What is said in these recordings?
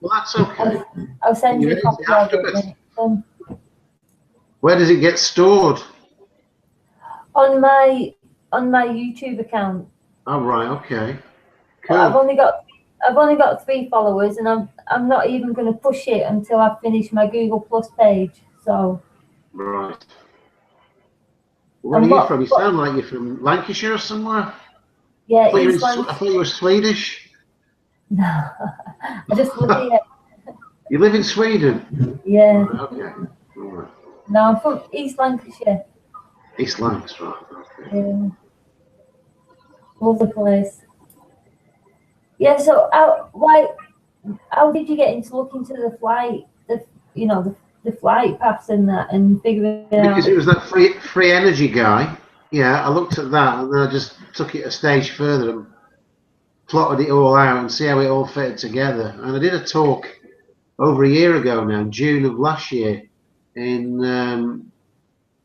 Well, that's okay. I'll send you a copy of it when it's done. Where does it get stored? On my YouTube account. Oh right, okay. Cool. But I've only got 3 followers, and I'm not even going to push it until I've finished my Google Plus page. So. Right. Where are you from? You sound like you're from Lancashire or somewhere. Yeah, I thought you were Swedish. No, I just live here. You live in Sweden? Yeah. Right, okay. All right. No, I'm from East Lancashire. East Lancashire, right. Okay. Yeah. Lovely place. Yeah. So how did you get into looking to the flight? The flight paths and that, and figuring it out? Because it was that free energy guy. Yeah, I looked at that and then I just took it a stage further and plotted it all out and see how it all fitted together. And I did a talk over a year ago now, June of last year, in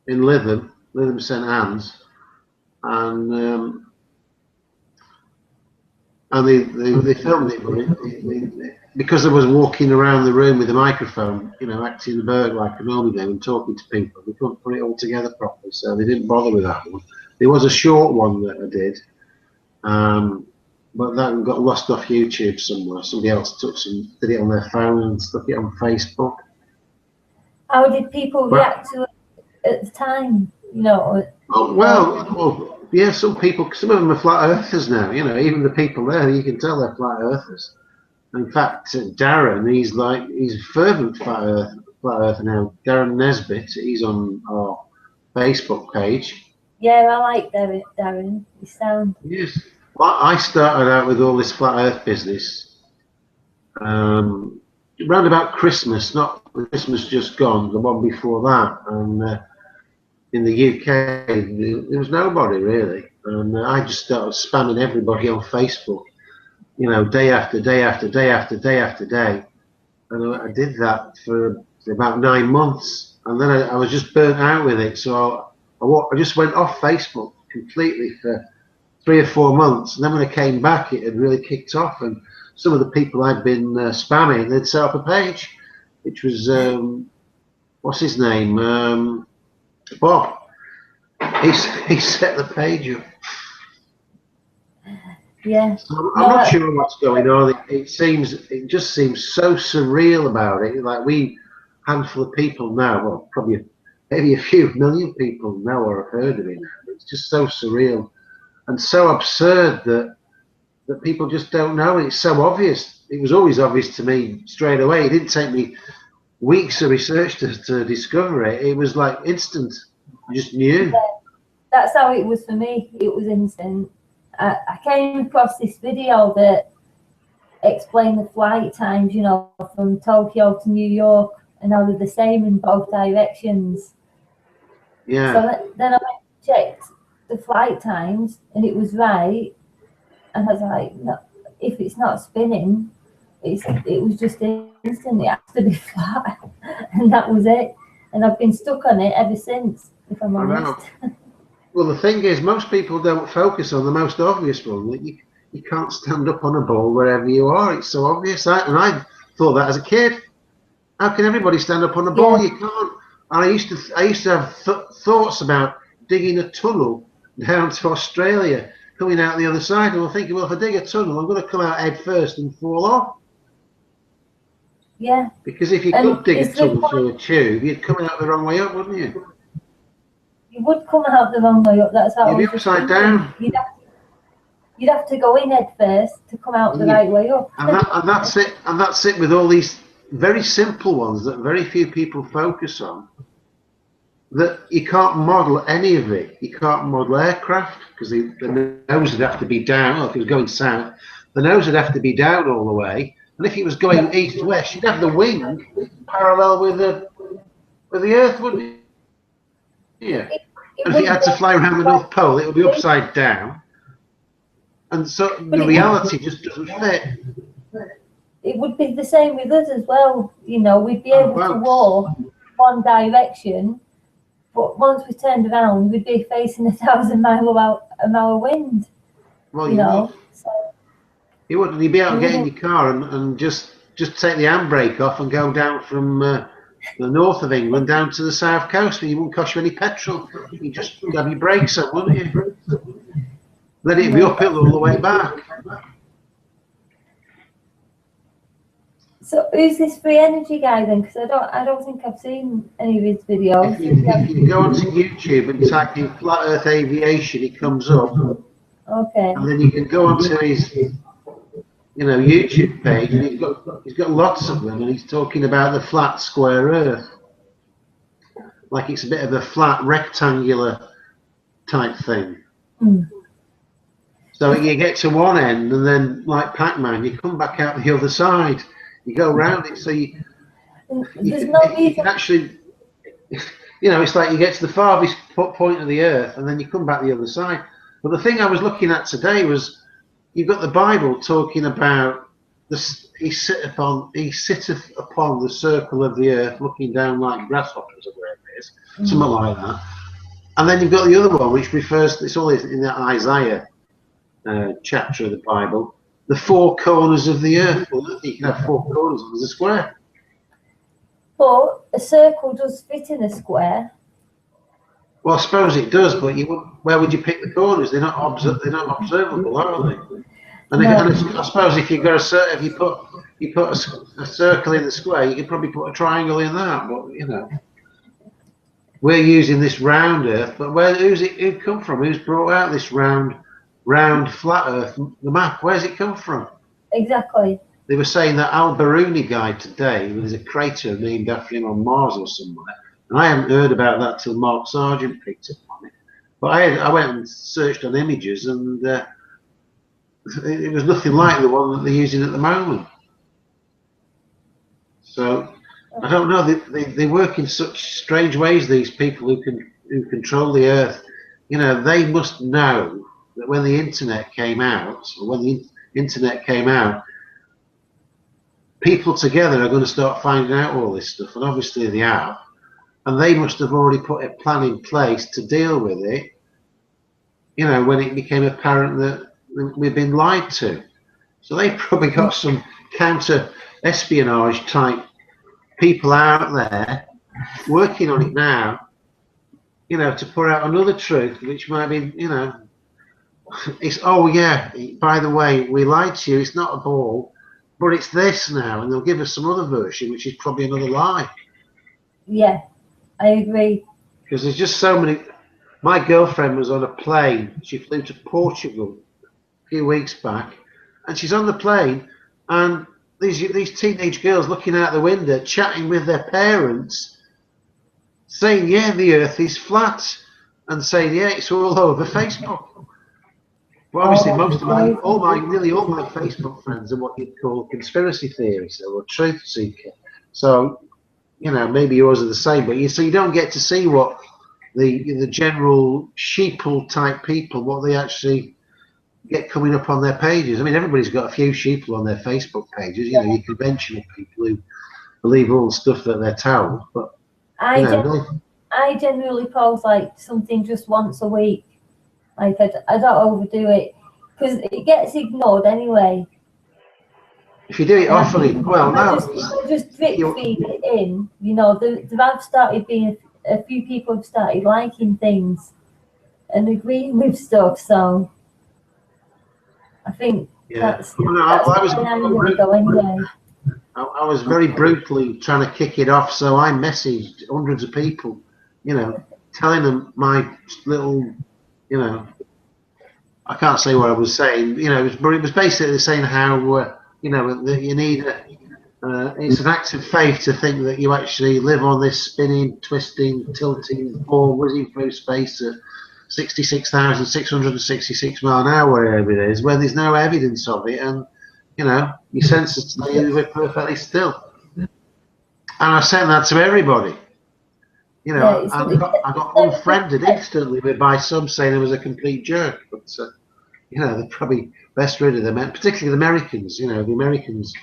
Lytham St Anne's, and they filmed it, but because I was walking around the room with a microphone, acting the bird like I normally do and talking to people, they couldn't put it all together properly, so they didn't bother with that one. There was a short one that I did, but that got lost off YouTube somewhere. Somebody else did it on their phone and stuck it on Facebook. How did people react to it at the time? Yeah, some of them are flat earthers now. Even the people there, you can tell they're flat earthers. In fact, Darren, he's a fervent flat earther now. Darren Nesbitt, he's on our Facebook page. Yeah, I like Darren. You sound. Yes. Well, I started out with all this flat earth business around about Christmas, not the Christmas just gone, the one before that. And in the UK, there was nobody really. And I just started spamming everybody on Facebook, day after day after day after day after day. And I did that for about 9 months. And then I was just burnt out with it. So I just went off Facebook completely for 3 or 4 months, and then when I came back, it had really kicked off. And some of the people I'd been spamming, they'd set up a page, which was what's his name, Bob. He set the page up. Yeah. So I'm not sure what's going on. It just seems so surreal about it. Like handful of people now, well, probably maybe a few million people know or have heard of it now. It's just so surreal. And so absurd that people just don't know. It's so obvious. It was always obvious to me straight away. It didn't take me weeks of research to discover it. It was like instant. I just knew. Yeah, that's how it was for me. It was instant. I came across this video that explained the flight times, from Tokyo to New York, and how they're the same in both directions. Yeah. So then I went and checked the flight times, and it was right, and I was like, no, if it's not spinning, it was just instant. It has to be flat, and that was it. And I've been stuck on it ever since, if I'm honest. Well, the thing is, most people don't focus on the most obvious one. You can't stand up on a ball wherever you are. It's so obvious. And I thought that as a kid. How can everybody stand up on a ball? Yeah. You can't. And I used to have thoughts about digging a tunnel down to Australia, coming out the other side, and I'm thinking, well, if I dig a tunnel, I'm going to come out head first and fall off. Yeah. Because if you could dig a tunnel through a tube, you'd come out the wrong way up, wouldn't you? You would come out the wrong way up. That's how. You'd be upside down. You'd have to go in head first to come out the right way up. And that's it. And that's it with all these very simple ones that very few people focus on. That you can't model any of it. You can't model aircraft because the nose would have to be down. If it was going south, the nose would have to be down all the way. And if it was going east-west, you'd have the wing parallel with the Earth, wouldn't you? Yeah. And if you had to fly around the North Pole, it would be upside down. And so the reality just doesn't fit. It would be the same with us as well. We'd be able to walk one direction. But once we turned around, we'd be facing 1,000 mile an hour wind. Well, you know. So you wouldn't. You'd be out getting your car and just just take the handbrake off and go down from the north of England down to the south coast, and it wouldn't cost you any petrol. You just have your brakes up, wouldn't you? Let it be uphill all the way back. So who's this free energy guy then? Because I don't think I've seen any of his videos. If you go onto YouTube and type in Flat Earth Aviation, it comes up. Okay. And then you can go onto his, YouTube page, and he's got lots of them, and he's talking about the flat square Earth, like it's a bit of a flat rectangular type thing. So you get to one end, and then like Pac-Man, you come back out the other side. You go around it, so you can actually, it's like you get to the farthest point of the Earth, and then you come back the other side. But the thing I was looking at today was, you've got the Bible talking about this. He sitteth upon the circle of the earth, looking down like grasshoppers, or whatever it is, something like that. And then you've got the other one, which refers to, it's all in the Isaiah chapter of the Bible, the four corners of the earth. Well, you can have four corners as a square. But a circle does fit in a square. Well, I suppose it does, but where would you pick the corners? They're not observable, are they? And I suppose if you've got if you put a circle in the square, you could probably put a triangle in that. But we're using this round Earth. But who's it come from? Who's brought out this round flat Earth? The map. Where's it come from? Exactly. They were saying that Al-Biruni guy today, there's a crater named after him on Mars or somewhere. And I haven't heard about that till Mark Sargent picked up on it. But I went and searched on images, and it was nothing like the one that they're using at the moment. So I don't know. They work in such strange ways. These people who control the Earth, they must know that when the internet came out, people together are going to start finding out all this stuff, and obviously they have. And they must have already put a plan in place to deal with it, when it became apparent that we've been lied to. So they've probably got some counter-espionage type people out there working on it now, to put out another truth, which might be, it's, oh yeah, by the way, we lied to you, it's not a ball, but it's this now, and they'll give us some other version, which is probably another lie. Yeah. I agree. Because there's just so many. My girlfriend was on a plane. She flew to Portugal a few weeks back, and she's on the plane, and these teenage girls looking out the window, chatting with their parents, saying, "Yeah, the Earth is flat," and saying, "Yeah, it's all over Facebook." Well, obviously, nearly all my Facebook friends are what you'd call conspiracy theorists or truth seeker. So. Maybe yours are the same, but you don't get to see what the general sheeple type people, what they actually get coming up on their pages. I mean, everybody's got a few sheeple on their Facebook pages, your conventional people who believe all the stuff that they're told. But I generally post like something just once a week. Like I don't overdo it because it gets ignored anyway. If you do it often, well, now I just drip feed it in. There have started being a few people have started liking things and agreeing with stuff. So I think that's I was very brutally trying to kick it off, so I messaged hundreds of people, telling them my little, I can't say what I was saying. It was basically saying how. That you need it's an act of faith to think that you actually live on this spinning, twisting, tilting ball whizzing through space at 66,666 miles an hour, wherever it is, when there's no evidence of it, and your senses tell you we're perfectly still. And I sent that to everybody. I got unfriended instantly by some saying I was a complete jerk, but they're probably best rid of them, particularly the Americans. The Americans,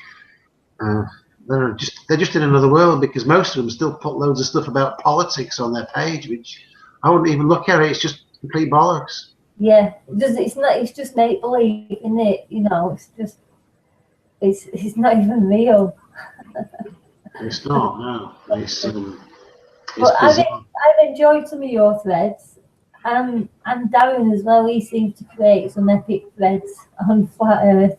they're just in another world, because most of them still put loads of stuff about politics on their page, which I wouldn't even look at it. It's just complete bollocks. Yeah, it's just make believe, isn't it? It's just it's not even real. It's not, no. It's But bizarre. I've enjoyed some of your threads. And Darren as well, he seems to create some epic threads on Flat Earth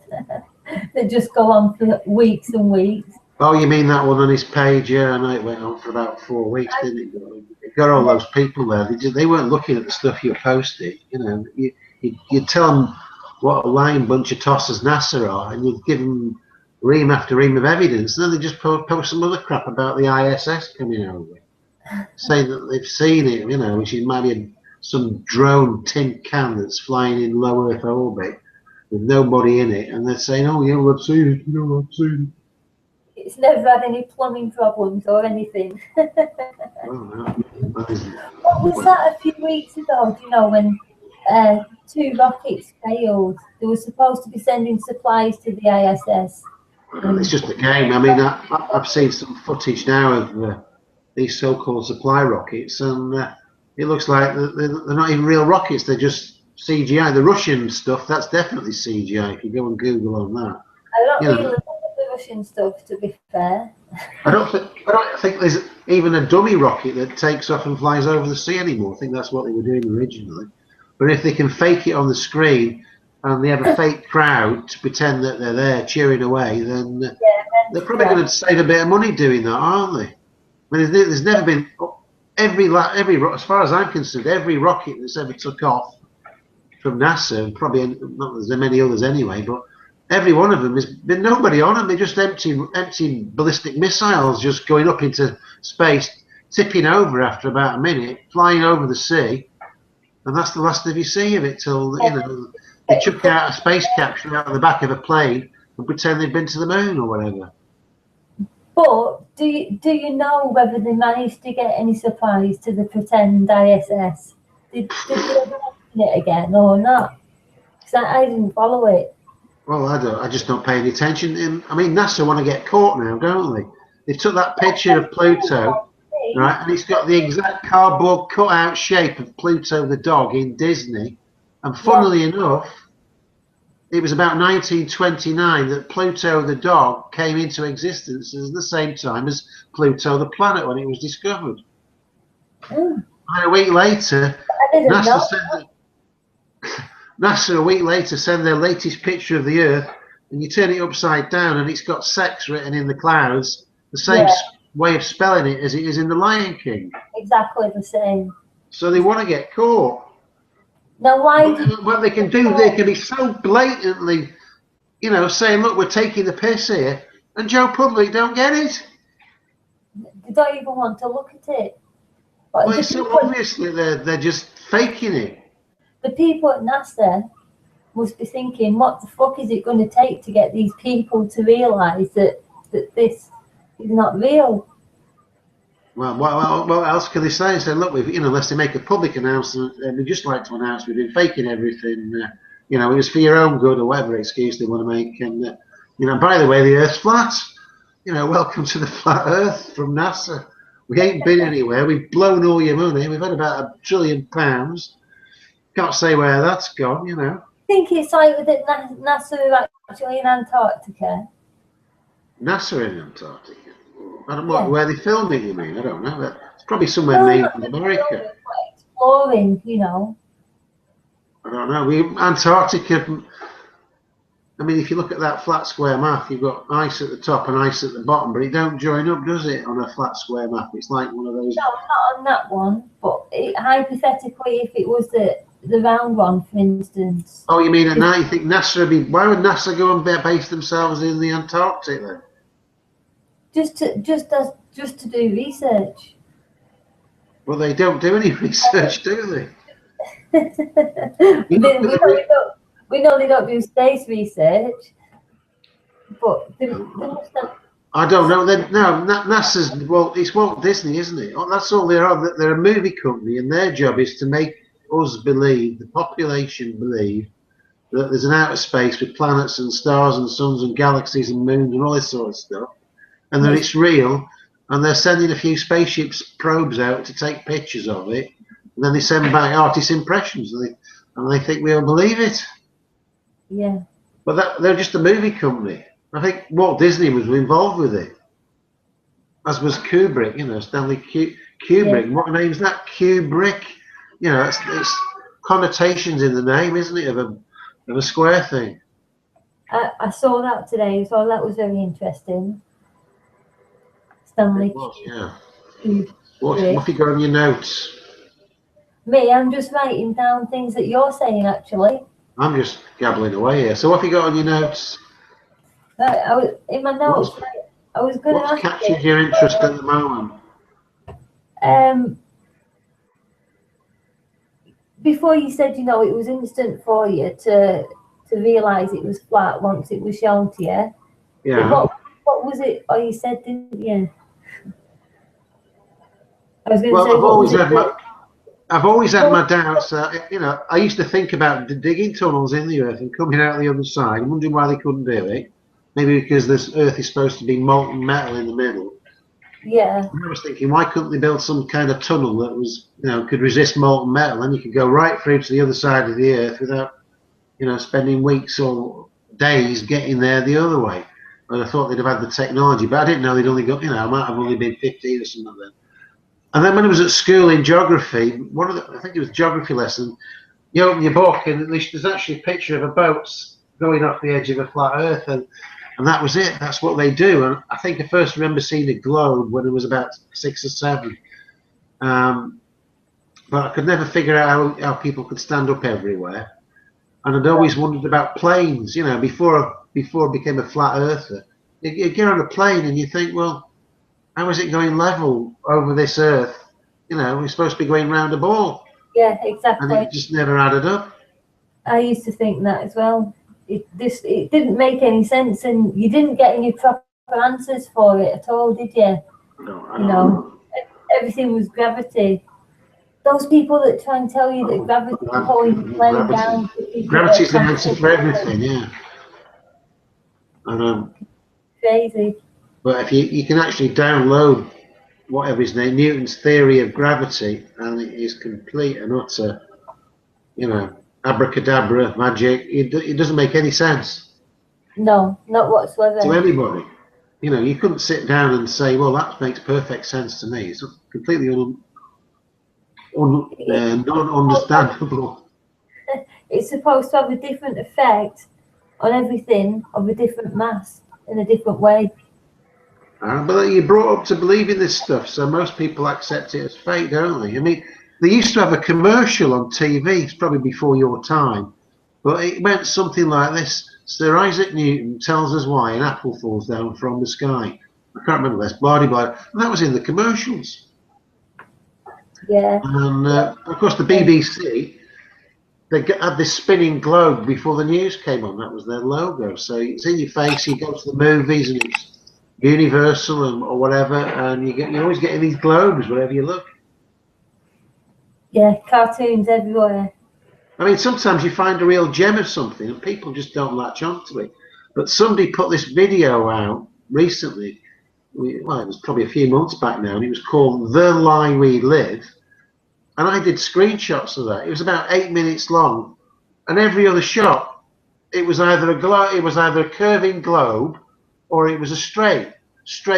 that just go on for weeks and weeks. Oh, you mean that one on his page? Yeah, I know it went on for about 4 weeks, didn't it? It got all those people there. They weren't looking at the stuff you posted. You know, you'd tell them what a lying bunch of tossers NASA are, and you'd give them ream after ream of evidence, and then they just post some other crap about the ISS coming over, saying that they've seen it, you know, which is maybe some drone tin can that's flying in low Earth orbit with nobody in it, and they're saying, oh, yeah, well, I've seen it, you know, I've seen it. It's never had any plumbing problems or anything. Oh, no. What was that a few weeks ago? Do you know when 2 rockets failed? They were supposed to be sending supplies to the ISS. It's just a game. I mean, I've seen some footage now of these so-called supply rockets, and it looks like they're not even real rockets. They're just CGI. The Russian stuff, that's definitely CGI. If you go and Google on that, I don't really like the Russian stuff, to be fair. I don't think there's even a dummy rocket that takes off and flies over the sea anymore. I think that's what they were doing originally. But if they can fake it on the screen and they have a fake crowd to pretend that they're there cheering away, then they're probably going to save a bit of money doing that, aren't they? I mean, there's never been as far as I'm concerned, every rocket that's ever took off from NASA, and probably not there's many others anyway, but every one of them has been nobody on them. They're just empty ballistic missiles just going up into space, tipping over after about a minute, flying over the sea, and that's the last of you see of it till you know they chuck out a space capsule out of the back of a plane and pretend they've been to the moon or whatever. But do you know whether they managed to get any supplies to the pretend ISS? Did they ever mention it again or not? Because I didn't follow it. Well, I just don't pay any attention. I mean, NASA want to get caught now, don't they? They took that picture of Pluto, right, and it's got the exact cardboard cutout shape of Pluto the dog in Disney. And funnily enough, it was about 1929 that Pluto the dog came into existence at the same time as Pluto the planet when it was discovered. And a week later, NASA a week later send their latest picture of the Earth, and you turn it upside down, and it's got sex written in the clouds, the same way of spelling it as it is in The Lion King. Exactly the same. So they want to get caught. Now, why? What they can do, they can be so blatantly, you know, saying, "Look, we're taking the piss here," and Joe Public don't get it. They don't even want to look at it. Well, it's so obviously they're just faking it. The people at NASA must be thinking, what the fuck is it going to take to get these people to realise that this is not real? Well, what else can they say? Say, look, unless they make a public announcement, we'd just like to announce we've been faking everything. It was for your own good or whatever excuse they want to make. And, by the way, the Earth's flat. Welcome to the flat Earth from NASA. We ain't been anywhere. We've blown all your money. We've had about £1 trillion. Can't say where that's gone, I think it's like that NASA are actually in Antarctica. NASA in Antarctica? I don't know where they filmed it, you mean? I don't know. It's probably somewhere named in America. Exploring, I don't know. Antarctica, I mean, if you look at that flat square map, you've got ice at the top and ice at the bottom, but it don't join up, does it, on a flat square map? It's like one of those... No, not on that one, but hypothetically, if it was the round one, for instance. Oh, you mean at night? You think NASA would be... Why would NASA go and base themselves in the Antarctic, then? Just to do research. Well, they don't do any research, do they? We know they don't do space research, but they must have... I don't know. No, NASA's... Well, it's Walt Disney, isn't it? That's all they are. They're a movie company, and their job is to make us believe, the population believe, that there's an outer space with planets and stars and suns and galaxies and moons and all this sort of stuff, and that it's real, and they're sending a few spaceships probes out to take pictures of it, and then they send back artist impressions, and they think we'll believe it. Yeah. But they're just a movie company. I think Walt Disney was involved with it. as was Kubrick, you know, Stanley Yeah. Kubrick. What name's that? Kubrick. You know, it's connotations in the name, isn't it, of a square thing? I saw that today, so that was very interesting. It Stanley was, yeah. What Kubrick. have you got on your notes? Me, I'm just writing down things that you're saying, actually. I'm just gabbling away here. So what have you got on your notes? I was in my notes. What's I was going to what's ask captured your interest at the moment? you. Before you said, you know, it was instant for you to realise it was flat once it was shown to you. But Yeah. what was it? Oh, you said, didn't you? I was going to Well, say, what was it that? I've always had Well, my doubts. You know, I used to think about digging tunnels in the earth and coming out the other side, and wondering why they couldn't do it. Maybe because this earth is supposed to be molten metal in the middle. yeah, And I was thinking, why couldn't they build some kind of tunnel that was, you know, could resist molten metal, and you could go right through to the other side of the earth without, you know, spending weeks or days getting there the other way. And I thought they'd have had the technology, but I didn't know they'd only got, you know, I might have only been 15 or something then. And then when I was at school in geography, I think it was geography lesson, you open your book and there's actually a picture of a boat going off the edge of a flat earth, and that was it. That's what they do. And I think I first remember seeing a globe when I was about 6 or 7. But I could never figure out how people could stand up everywhere. And I'd always wondered about planes, you know, before I became a flat earther. You get on a plane and you think, well, how is it going level over this earth? You know, we're supposed to be going round a ball. yeah, And exactly. it just never added up. I used to think that as well. It didn't make any sense, and you didn't get any proper answers for it at all, did you? No, You know, everything was gravity. Those people that try and tell you that gravity is pulling the plane gravity. down to keep it Gravity's at the answer constant for level. everything, yeah. And, Crazy. but if you can actually download whatever his name, Newton's theory of gravity, and it is complete and utter, you know, abracadabra magic. It doesn't make any sense No, not to whatsoever. anybody. You know, you couldn't sit down and say, well, that makes perfect sense to me. It's completely non-understandable. It's supposed to have a different effect on everything of a different mass in a different way. But you're brought up to believing this stuff, so most people accept it as fake, don't they? I mean, they used to have a commercial on TV, it's probably before your time, but it went something like this: Sir Isaac Newton tells us why an apple falls down from the sky. I can't remember this, blah, blah, blah. And that was in the commercials. Yeah. And of course, the BBC, they had this spinning globe before the news came on. That was their logo. So it's in your face. You go to the movies and it's Universal or whatever, and you're always getting these globes wherever you look. Yeah, cartoons everywhere. I mean, sometimes you find a real gem of something and people just don't latch onto it. But somebody put this video out recently. Well, it was probably a few months back now, and it was called "The Lie We Live." And I did screenshots of that. It was about 8 minutes long, and every other shot, it was either a curving globe, or it was a straight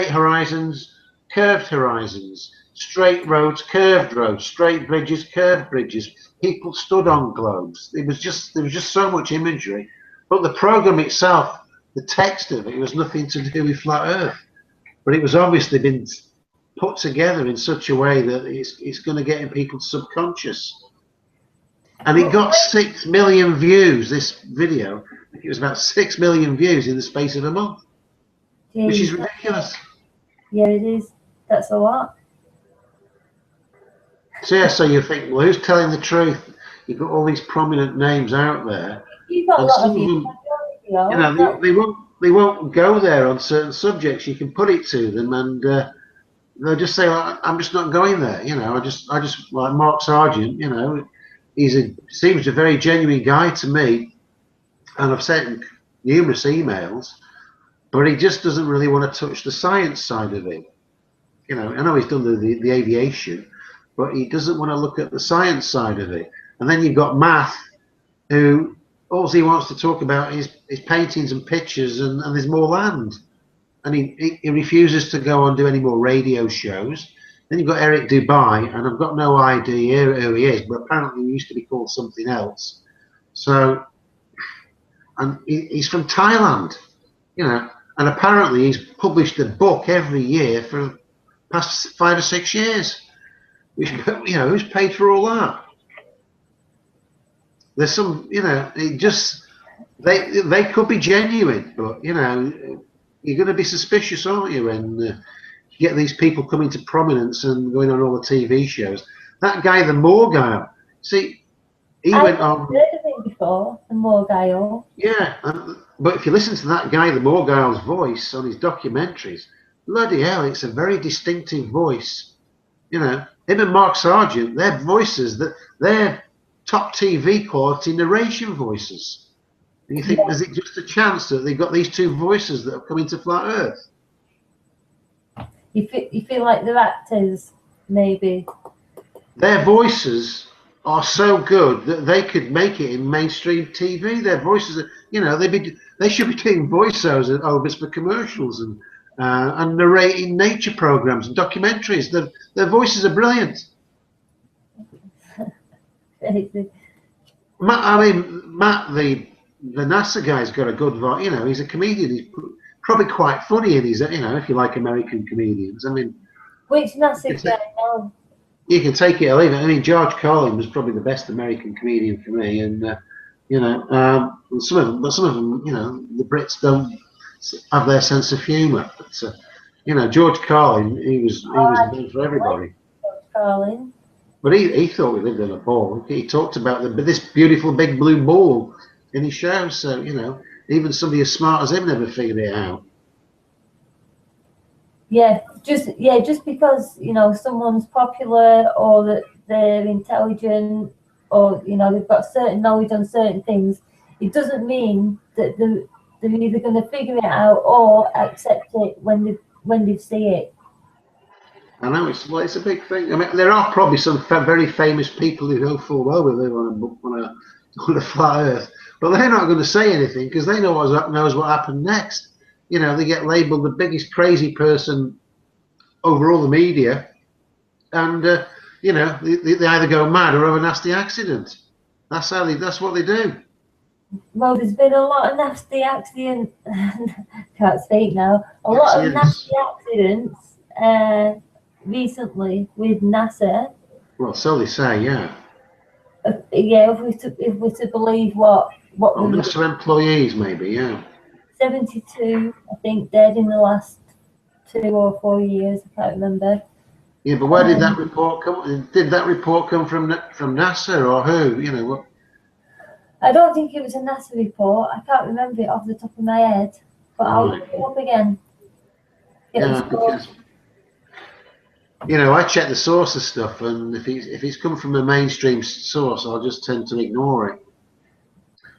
horizons, curved horizons, straight roads, curved roads, straight bridges, curved bridges. People stood on globes. There was just so much imagery, but the program itself, the text of it, was nothing to do with flat Earth. But it was obviously been put together in such a way that it's going to get in people's subconscious. And it got 6 million views, this video. I think it was about 6 million views in the space of a month, which is Jeez. ridiculous. Yeah, it is. That's a lot. So, yeah, so you think, well, who's telling the truth? You've got all these prominent names out there, You've got a and lot some of of views. them, you know, they won't go there on certain subjects. You can put it to them, and they'll just say, well, I'm just not going there. You know, I just like Mark Sargent. You know, seems a very genuine guy to me, and I've sent him numerous emails, but he just doesn't really want to touch the science side of it. You know, I know he's done the aviation, but he doesn't want to look at the science side of it. And then you've got Math, who all he wants to talk about is paintings and pictures, and there's more land. and he refuses to go on do any more radio shows. Then you've got Eric Dubai, and I've got no idea who he is, but apparently he used to be called something else. So, and he's from Thailand, you know, and apparently he's published a book every year for the past 5 or 6 years. Which, you know, who's paid for all that? There's some, you know, it just they could be genuine, but you know, you're going to be suspicious, aren't you, when you get these people coming to prominence and going on all the TV shows. That guy, the Morgile, see, he went on. I've heard of him before, the Morgile. Yeah, but if you listen to that guy, the Morgile's voice on his documentaries, bloody hell, it's a very distinctive voice. You know, him and Mark Sargent, their voices, they're top TV quality narration voices. And you think, is it just a chance that they've got these two voices that have come into Flat Earth? You feel like they're actors, maybe. Their voices are so good that they could make it in mainstream TV. Their voices, are, you know, they should be doing voiceovers for commercials and narrating nature programs and documentaries. Their voices are brilliant. Matt, the NASA guy's got a good voice. You know, he's a comedian. He's probably quite funny, and he's, you know, if you like American comedians. I mean, which NASA guy? No. You can take it or leave it. I mean, George Carlin was probably the best American comedian for me, and you know, some of them, you know, the Brits don't have their sense of humour. But you know, George Carlin, he was known for everybody. George Carlin. But he thought we lived in a ball. He talked about this beautiful big blue ball in his show. So, you know, even somebody as smart as him never figured it out. Yeah, just because, you know, someone's popular or that they're intelligent or, you know, they've got certain knowledge on certain things, it doesn't mean that they're either going to figure it out or accept it when they see it. I know, it's a big thing. I mean, there are probably some very famous people who know full well we live on a flat Earth, but they're not going to say anything because they knows what happened next. You know, they get labelled the biggest crazy person over all the media, and you know, they either go mad or have a nasty accident. That's what they do. Well, there's been a lot of nasty accidents. Can't speak now. A lot of nasty accidents recently with NASA. Well, so they say, yeah. Yeah, if we're to believe what NASA employees, maybe, yeah. 72, I think, dead in the last 2 or 4 years. I can't remember. Yeah, but where did that report come? Did that report come from NASA or who? You know what? I don't think it was a NASA report. I can't remember it off the top of my head, but I'll look it up again. Yeah, because you know, I check the source of stuff, and if it's come from a mainstream source, I'll just tend to ignore it.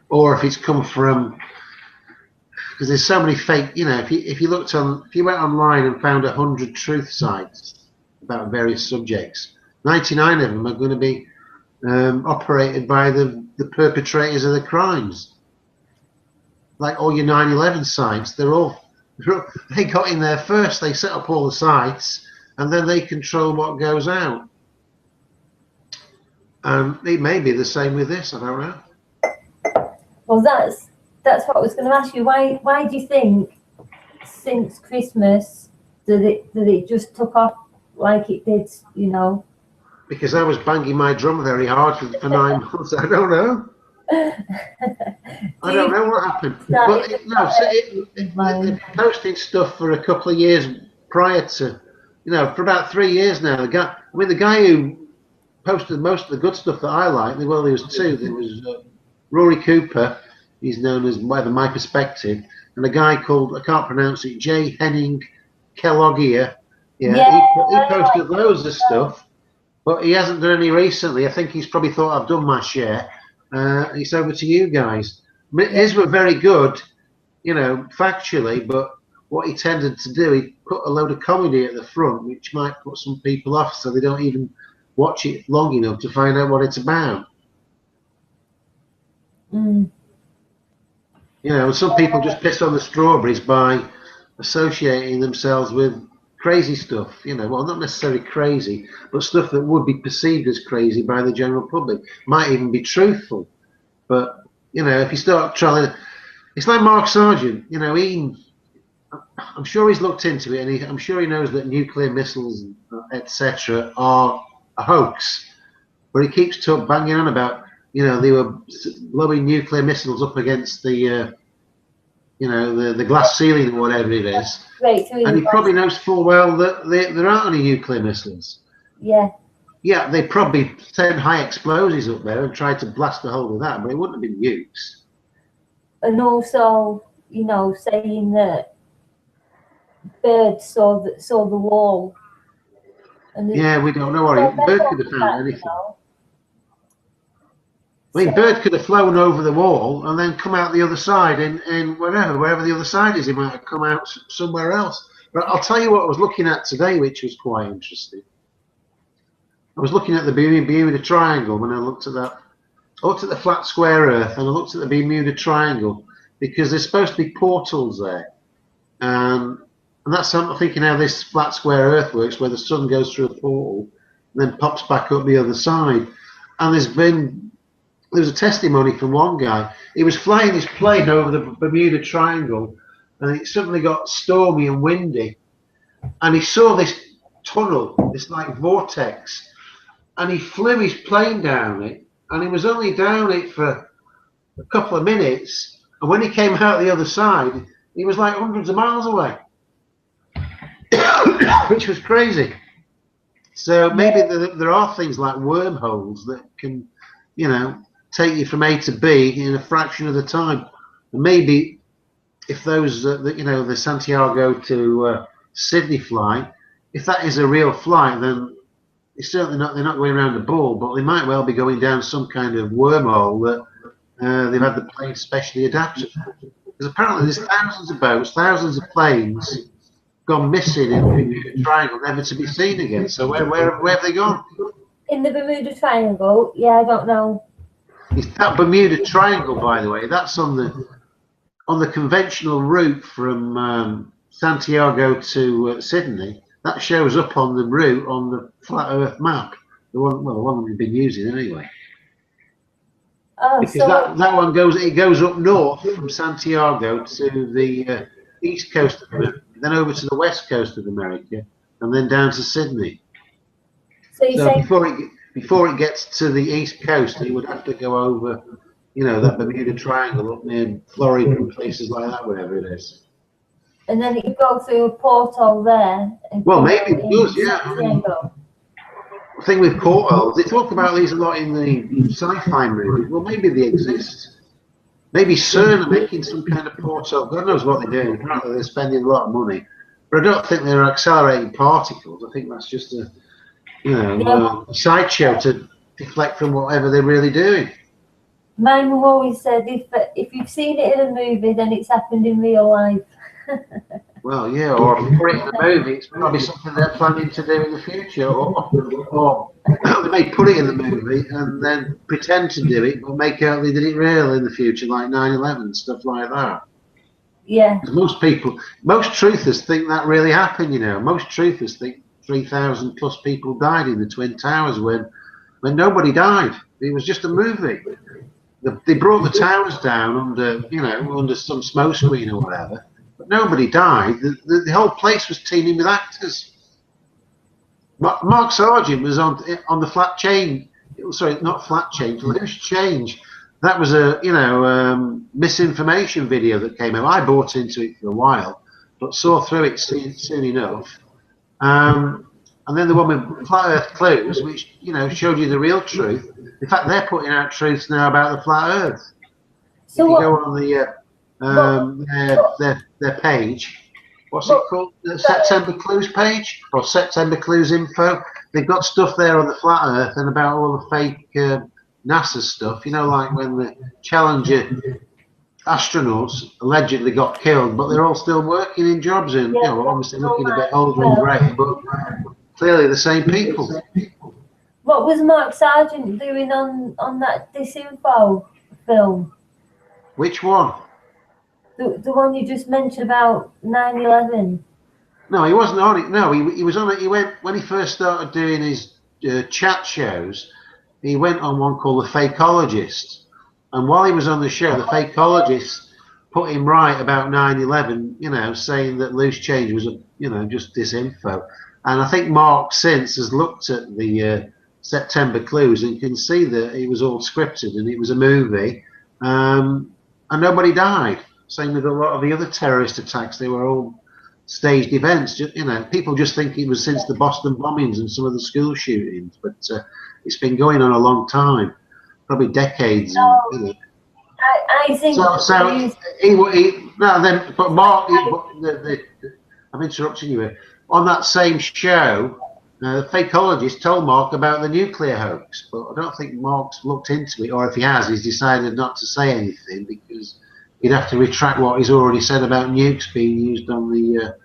Or if it's come from, because there's so many fake, you know, if you went online and found 100 truth sites about various subjects, 99 of them are going to be operated by the perpetrators of the crimes. Like all your 9/11 sites, they got in there first. They set up all the sites, and then they control what goes out. And it may be the same with this. I don't know. Well, that's what I was going to ask you. Why do you think since Christmas that it just took off like it did? You know. Because I was banging my drum very hard for 9 months. I don't know. I don't know what happened. But they've been posting stuff for a couple of years prior to, you know, for about 3 years now. The guy who posted most of the good stuff that I like, well, there was two. There was Rory Cooper, he's known as whatever, My Perspective, and a guy called, I can't pronounce it, J. Henning Kelloggia. Yeah, he posted loads of stuff. But he hasn't done any recently. I think he's probably thought I've done my share. It's over to you guys. His were very good, you know, factually, but what he tended to do, he put a load of comedy at the front, which might put some people off, so they don't even watch it long enough to find out what it's about. Mm. You know, some people just piss on the strawberries by associating themselves with crazy stuff, you know, well, not necessarily crazy, but stuff that would be perceived as crazy by the general public, might even be truthful. But, you know, if you start trying, it's like Mark Sargent, you know, I'm sure he's looked into it, and I'm sure he knows that nuclear missiles, etc., are a hoax. But he keeps banging on about, you know, they were blowing nuclear missiles up against the, you know, the glass ceiling or whatever it is. Right, and he probably knows full well that there aren't any nuclear missiles. Yeah. Yeah, they probably sent high explosives up there and tried to blast a hole with that, but it wouldn't have been nukes. And also, you know, saying that birds saw the wall. And yeah, we don't know what bird could have found anything. I mean, bird could have flown over the wall and then come out the other side in wherever the other side is. He might have come out somewhere else. But I'll tell you what I was looking at today, which was quite interesting. I was looking at the Bermuda Triangle when I looked at that. I looked at the flat square Earth and I looked at the Bermuda Triangle because there's supposed to be portals there. And that's I'm thinking how this flat square Earth works, where the sun goes through a portal and then pops back up the other side. And there was a testimony from one guy. He was flying his plane over the Bermuda Triangle and it suddenly got stormy and windy. And he saw this tunnel, this like vortex, and he flew his plane down it. And he was only down it for a couple of minutes. And when he came out the other side, he was like hundreds of miles away, which was crazy. So maybe there are things like wormholes that can, you know, take you from A to B in a fraction of the time. And maybe if those, you know, the Santiago to Sydney flight, if that is a real flight, then it's certainly not. They're not going around the ball, but they might well be going down some kind of wormhole that they've had the plane specially adapted for. Because apparently there's thousands of boats, thousands of planes gone missing in the Bermuda Triangle, never to be seen again. So where have they gone? In the Bermuda Triangle, yeah, I don't know. That Bermuda Triangle, by the way, that's on the conventional route from Santiago to Sydney. That shows up on the route on the flat Earth map, the one we've been using anyway. Oh, because so that one goes up north from Santiago to the east coast of America, then over to the west coast of America, and then down to Sydney. So before it gets to the east coast, it would have to go over, you know, that Bermuda Triangle up near Florida and places like that, wherever it is. And then it goes through a portal there. Well, maybe it does, yeah. The thing with portals, they talk about these a lot in the sci-fi movies. Well, maybe they exist. Maybe CERN are making some kind of portal. God knows what they're doing. Apparently they're spending a lot of money. But I don't think they're accelerating particles. I think that's just a, you know, a sideshow to deflect from whatever they're really doing. My mum always said, if you've seen it in a movie, then it's happened in real life. Well, yeah, or if you put it in a movie, it's probably something they're planning to do in the future, or they may put it in the movie and then pretend to do it, but make out they did it real in the future, like 9/11, stuff like that. Yeah. Most truthers think that really happened, you know. Most truthers think 3,000 plus people died in the Twin Towers when nobody died. It was just a movie. They brought the towers down under some smoke screen or whatever. But nobody died. The whole place was teeming with actors. Mark Sargent was on the flat change. Sorry, not flat change. Loose change. That was a misinformation video that came out. I bought into it for a while, but saw through it soon enough. And then the one with Flat Earth Clues, which showed you the real truth. In fact, they're putting out truths now about the flat Earth. So if you go on their page, what's it called? The September Clues page or September Clues info. They've got stuff there on the flat Earth and about all the fake NASA stuff. Like when the Challenger astronauts allegedly got killed, but they're all still working in jobs and obviously looking a bit older and grey, but clearly the same people. What was Mark Sargent doing on that Disinfo film? Which one? The one you just mentioned about 9/11. No, he wasn't on it. No, he was on it. He went when he first started doing his chat shows. He went on one called The Fakeologist, and while he was on the show, the Fakeologist put him right about 9/11. You know, saying that loose change was just disinfo. And I think Mark since has looked at the September clues and can see that it was all scripted and it was a movie, and nobody died. Same with a lot of the other terrorist attacks; they were all staged events. People just think it was since the Boston bombings and some of the school shootings, but it's been going on a long time, probably decades. No, And, I think but Mark, I'm interrupting you here. On that same show, the Fakeologist told Mark about the nuclear hoax, but I don't think Mark's looked into it, or if he has, he's decided not to say anything because he'd have to retract what he's already said about nukes being used on the,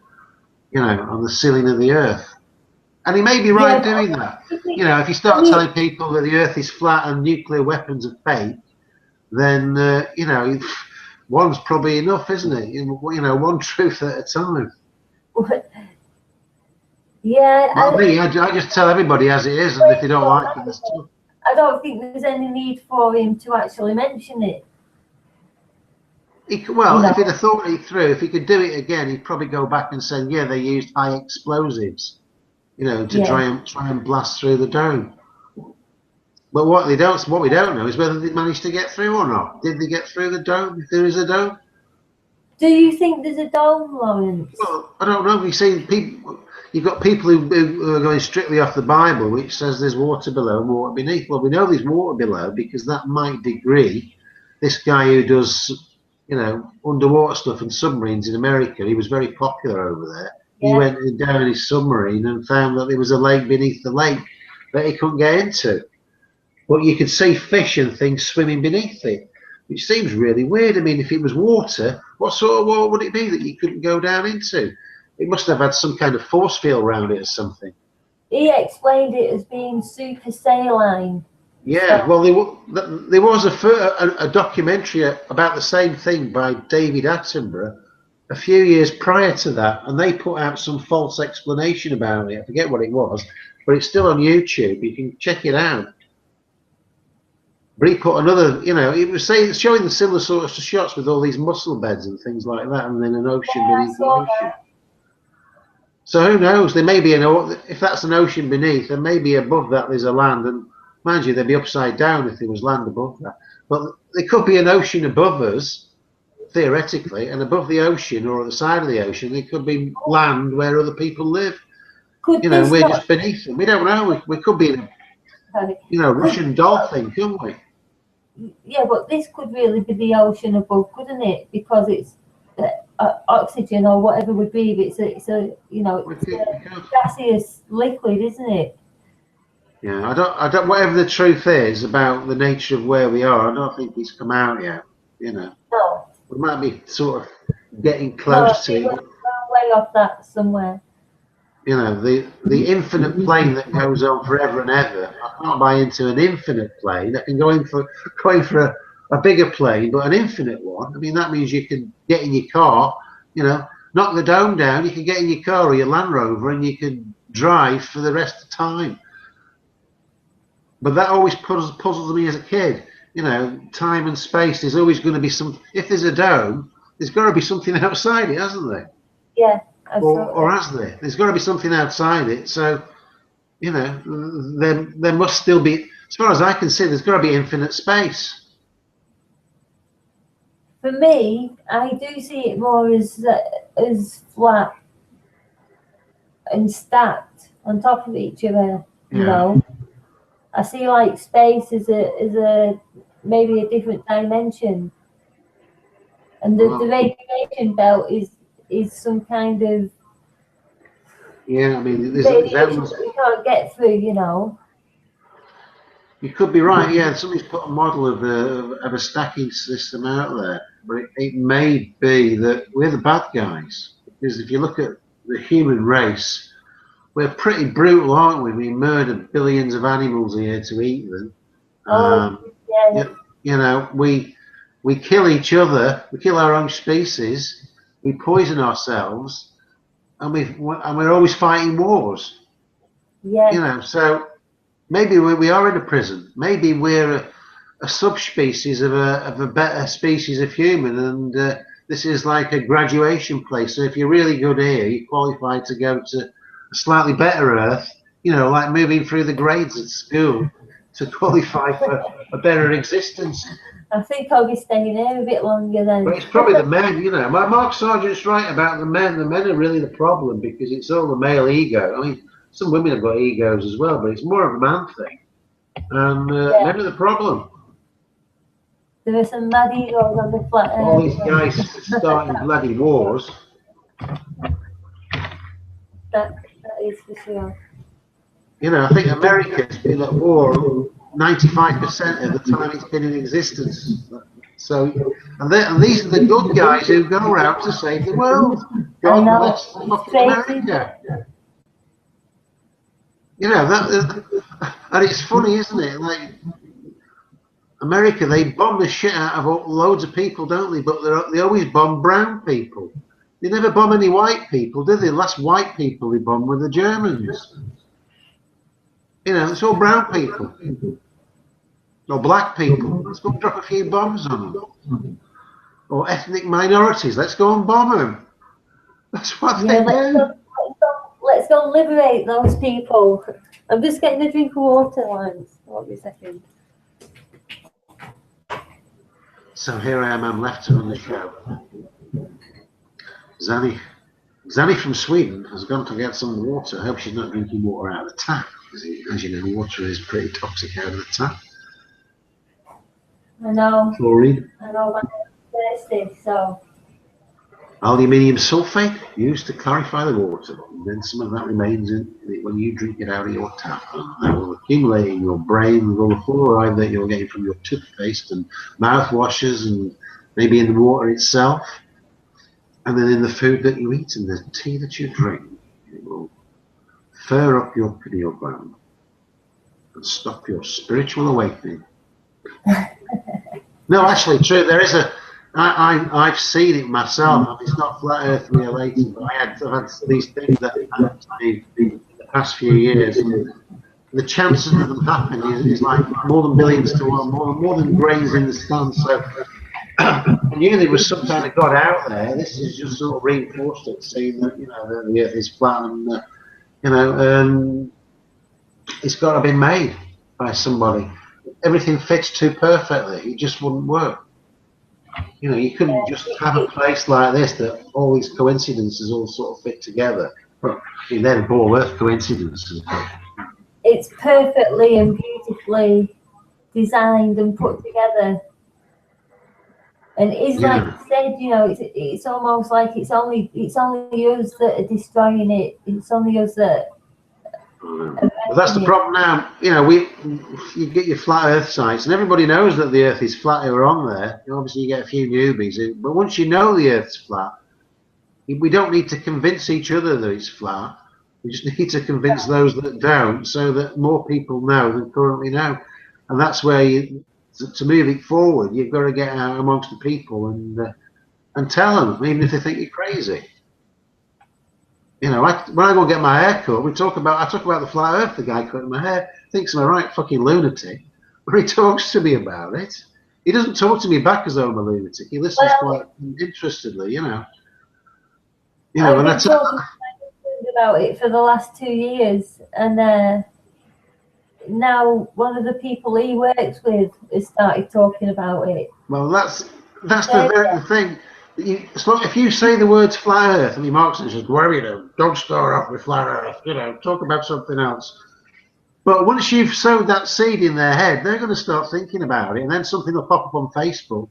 on the sealing of the Earth. And he may be right doing that. If you start telling people that the Earth is flat and nuclear weapons are fake, then one's probably enough, isn't it? One truth at a time. Yeah. I just tell everybody as it is, and if they don't like it, I don't think there's any need for him to actually mention it. If he'd have thought it through, if he could do it again, he'd probably go back and say, yeah, they used high explosives, to try and blast through the dome. But what we don't know is whether they managed to get through or not. Did they get through the dome, if there is a dome? Do you think there's a dome, Lawrence? Well, I don't know. You've got people who are going strictly off the Bible, which says there's water below and water beneath. Well, we know there's water below because that might degree. This guy who does underwater stuff and submarines in America, he was very popular over there. Yeah. He went down in his submarine and found that there was a lake beneath the lake that he couldn't get into. But you could see fish and things swimming beneath it, which seems really weird. I mean, if it was water, what sort of water would it be that you couldn't go down into? It must have had some kind of force field around it or something. He explained it as being super saline. Yeah, well, there was a documentary about the same thing by David Attenborough a few years prior to that, and they put out some false explanation about it. I forget what it was, but it's still on YouTube. You can check it out. But he put another, it was showing the similar sort of shots with all these mussel beds and things like that, and then an ocean beneath the ocean. So who knows? There may be if that's an ocean beneath, and maybe above that there's a land, and mind you, they'd be upside down if there was land above that. But there could be an ocean above us, theoretically, and above the ocean or at the side of the ocean, there could be land where other people live. We're just beneath them. We don't know. We could be in a Russian doll thing, couldn't we? Yeah, but this could really be the ocean above, couldn't it? Because it's oxygen or whatever we breathe. It's a gaseous liquid, isn't it? Yeah, I don't. Whatever the truth is about the nature of where we are, I don't think it's come out yet. No. We might be sort of getting close to it. Way off that somewhere. The infinite plane that goes on forever and ever. I can't buy into an infinite plane. I can go for a bigger plane, but an infinite one. I mean, that means you can get in your car, knock the dome down. You can get in your car or your Land Rover, and you can drive for the rest of the time. But that always puzzles me as a kid. Time and space. There's always going to be some. If there's a dome, there's got to be something outside it, hasn't there? Yeah. Or has there? There's got to be something outside it. So, there must still be, as far as I can see, there's got to be infinite space. For me, I do see it more as flat and stacked on top of each other. I see like space as a maybe a different dimension, and the radiation belt is some kind of I mean, that we can't get through. You could be right. Yeah, somebody's put a model of a stacking system out there, but it may be that we're the bad guys, because if you look at the human race, we're pretty brutal, aren't we? We murder billions of animals here to eat them. we kill each other, we kill our own species, we poison ourselves, and we're always fighting wars. Yeah. You know, so maybe we are in a prison. Maybe we're a subspecies of a better species of human, and this is like a graduation place. So if you're really good here, you qualify to go to a slightly better Earth. You know, like moving through the grades at school to qualify for a better existence. I think I'll be staying here a bit longer then. But it's probably the men, you know. Mark Sargent's right about the men. The men are really the problem because it's all the male ego. I mean, some women have got egos as well, but it's more of a man thing. And men are the problem. There are some mad egos on the flat. All these guys starting bloody wars. That is for sure. You know, I think America's been at war 95% of the time it's been in existence. So, and these are the good guys who go around to save the world. God bless fucking America. You know, and it's funny, isn't it? Like, America, they bomb the shit out of loads of people, don't they? But they always bomb brown people. They never bomb any white people, did they? The last white people they bombed were the Germans. You know, it's all brown people. Or black people. Let's go and drop a few bombs on them. Or ethnic minorities. Let's go and bomb them. That's what they do. Let's go liberate those people. I'm just getting a drink of water, Lance. Hold me a second. So here I am, I'm left to run the show. Zanny from Sweden has gone to get some water. I hope she's not drinking water out of the tap, because as you know, water is pretty toxic out of the tap. I know. Chlorine. I know, I'm thirsty, so. Aluminium sulfate used to clarify the water, and then some of that remains in it when you drink it out of your tap, and that will accumulate in your brain with all the fluoride that you're getting from your toothpaste and mouthwashes, and maybe in the water itself, and then in the food that you eat and the tea that you drink. It will fur up your pineal gland and stop your spiritual awakening. No, actually, true. There is a. I've seen it myself. It's not flat Earth related, but I've had these things that happened to me in the past few years. And the chances of them happening is like more than billions to one, more than grains in the sun. So I knew there was some kind of God out there. This is just sort of reinforced it, saying that the Earth is flat, and it's got to be made by somebody. Everything fits too perfectly. It just wouldn't work. You know, you couldn't just have a place like this that all these coincidences all sort of fit together. But they're all Earth coincidences. It's perfectly and beautifully designed and put together. And it's like you said, you know, it's almost like it's only us that are destroying it. It's only us that. But that's the problem now. You know, you get your flat Earth sites, and everybody knows that the Earth is flat who are on there. Obviously, you get a few newbies, but once you know the Earth's flat, we don't need to convince each other that it's flat. We just need to convince those that don't, so that more people know than currently know. And that's where to move it forward, you've got to get out amongst the people and tell them, even if they think you're crazy. You know, when I go and get my hair cut, I talk about the flat Earth. The guy cutting my hair thinks I'm a right fucking lunatic, but he talks to me about it. He doesn't talk to me back as though I'm a lunatic. He listens quite interestedly, you know. I've been talking about it for the last 2 years, and now one of the people he works with has started talking about it. Well, that's the very thing. If you say the words flat Earth, I mean, Marxist says, don't start off with flat Earth, talk about something else. But once you've sowed that seed in their head, they're going to start thinking about it, and then something will pop up on Facebook,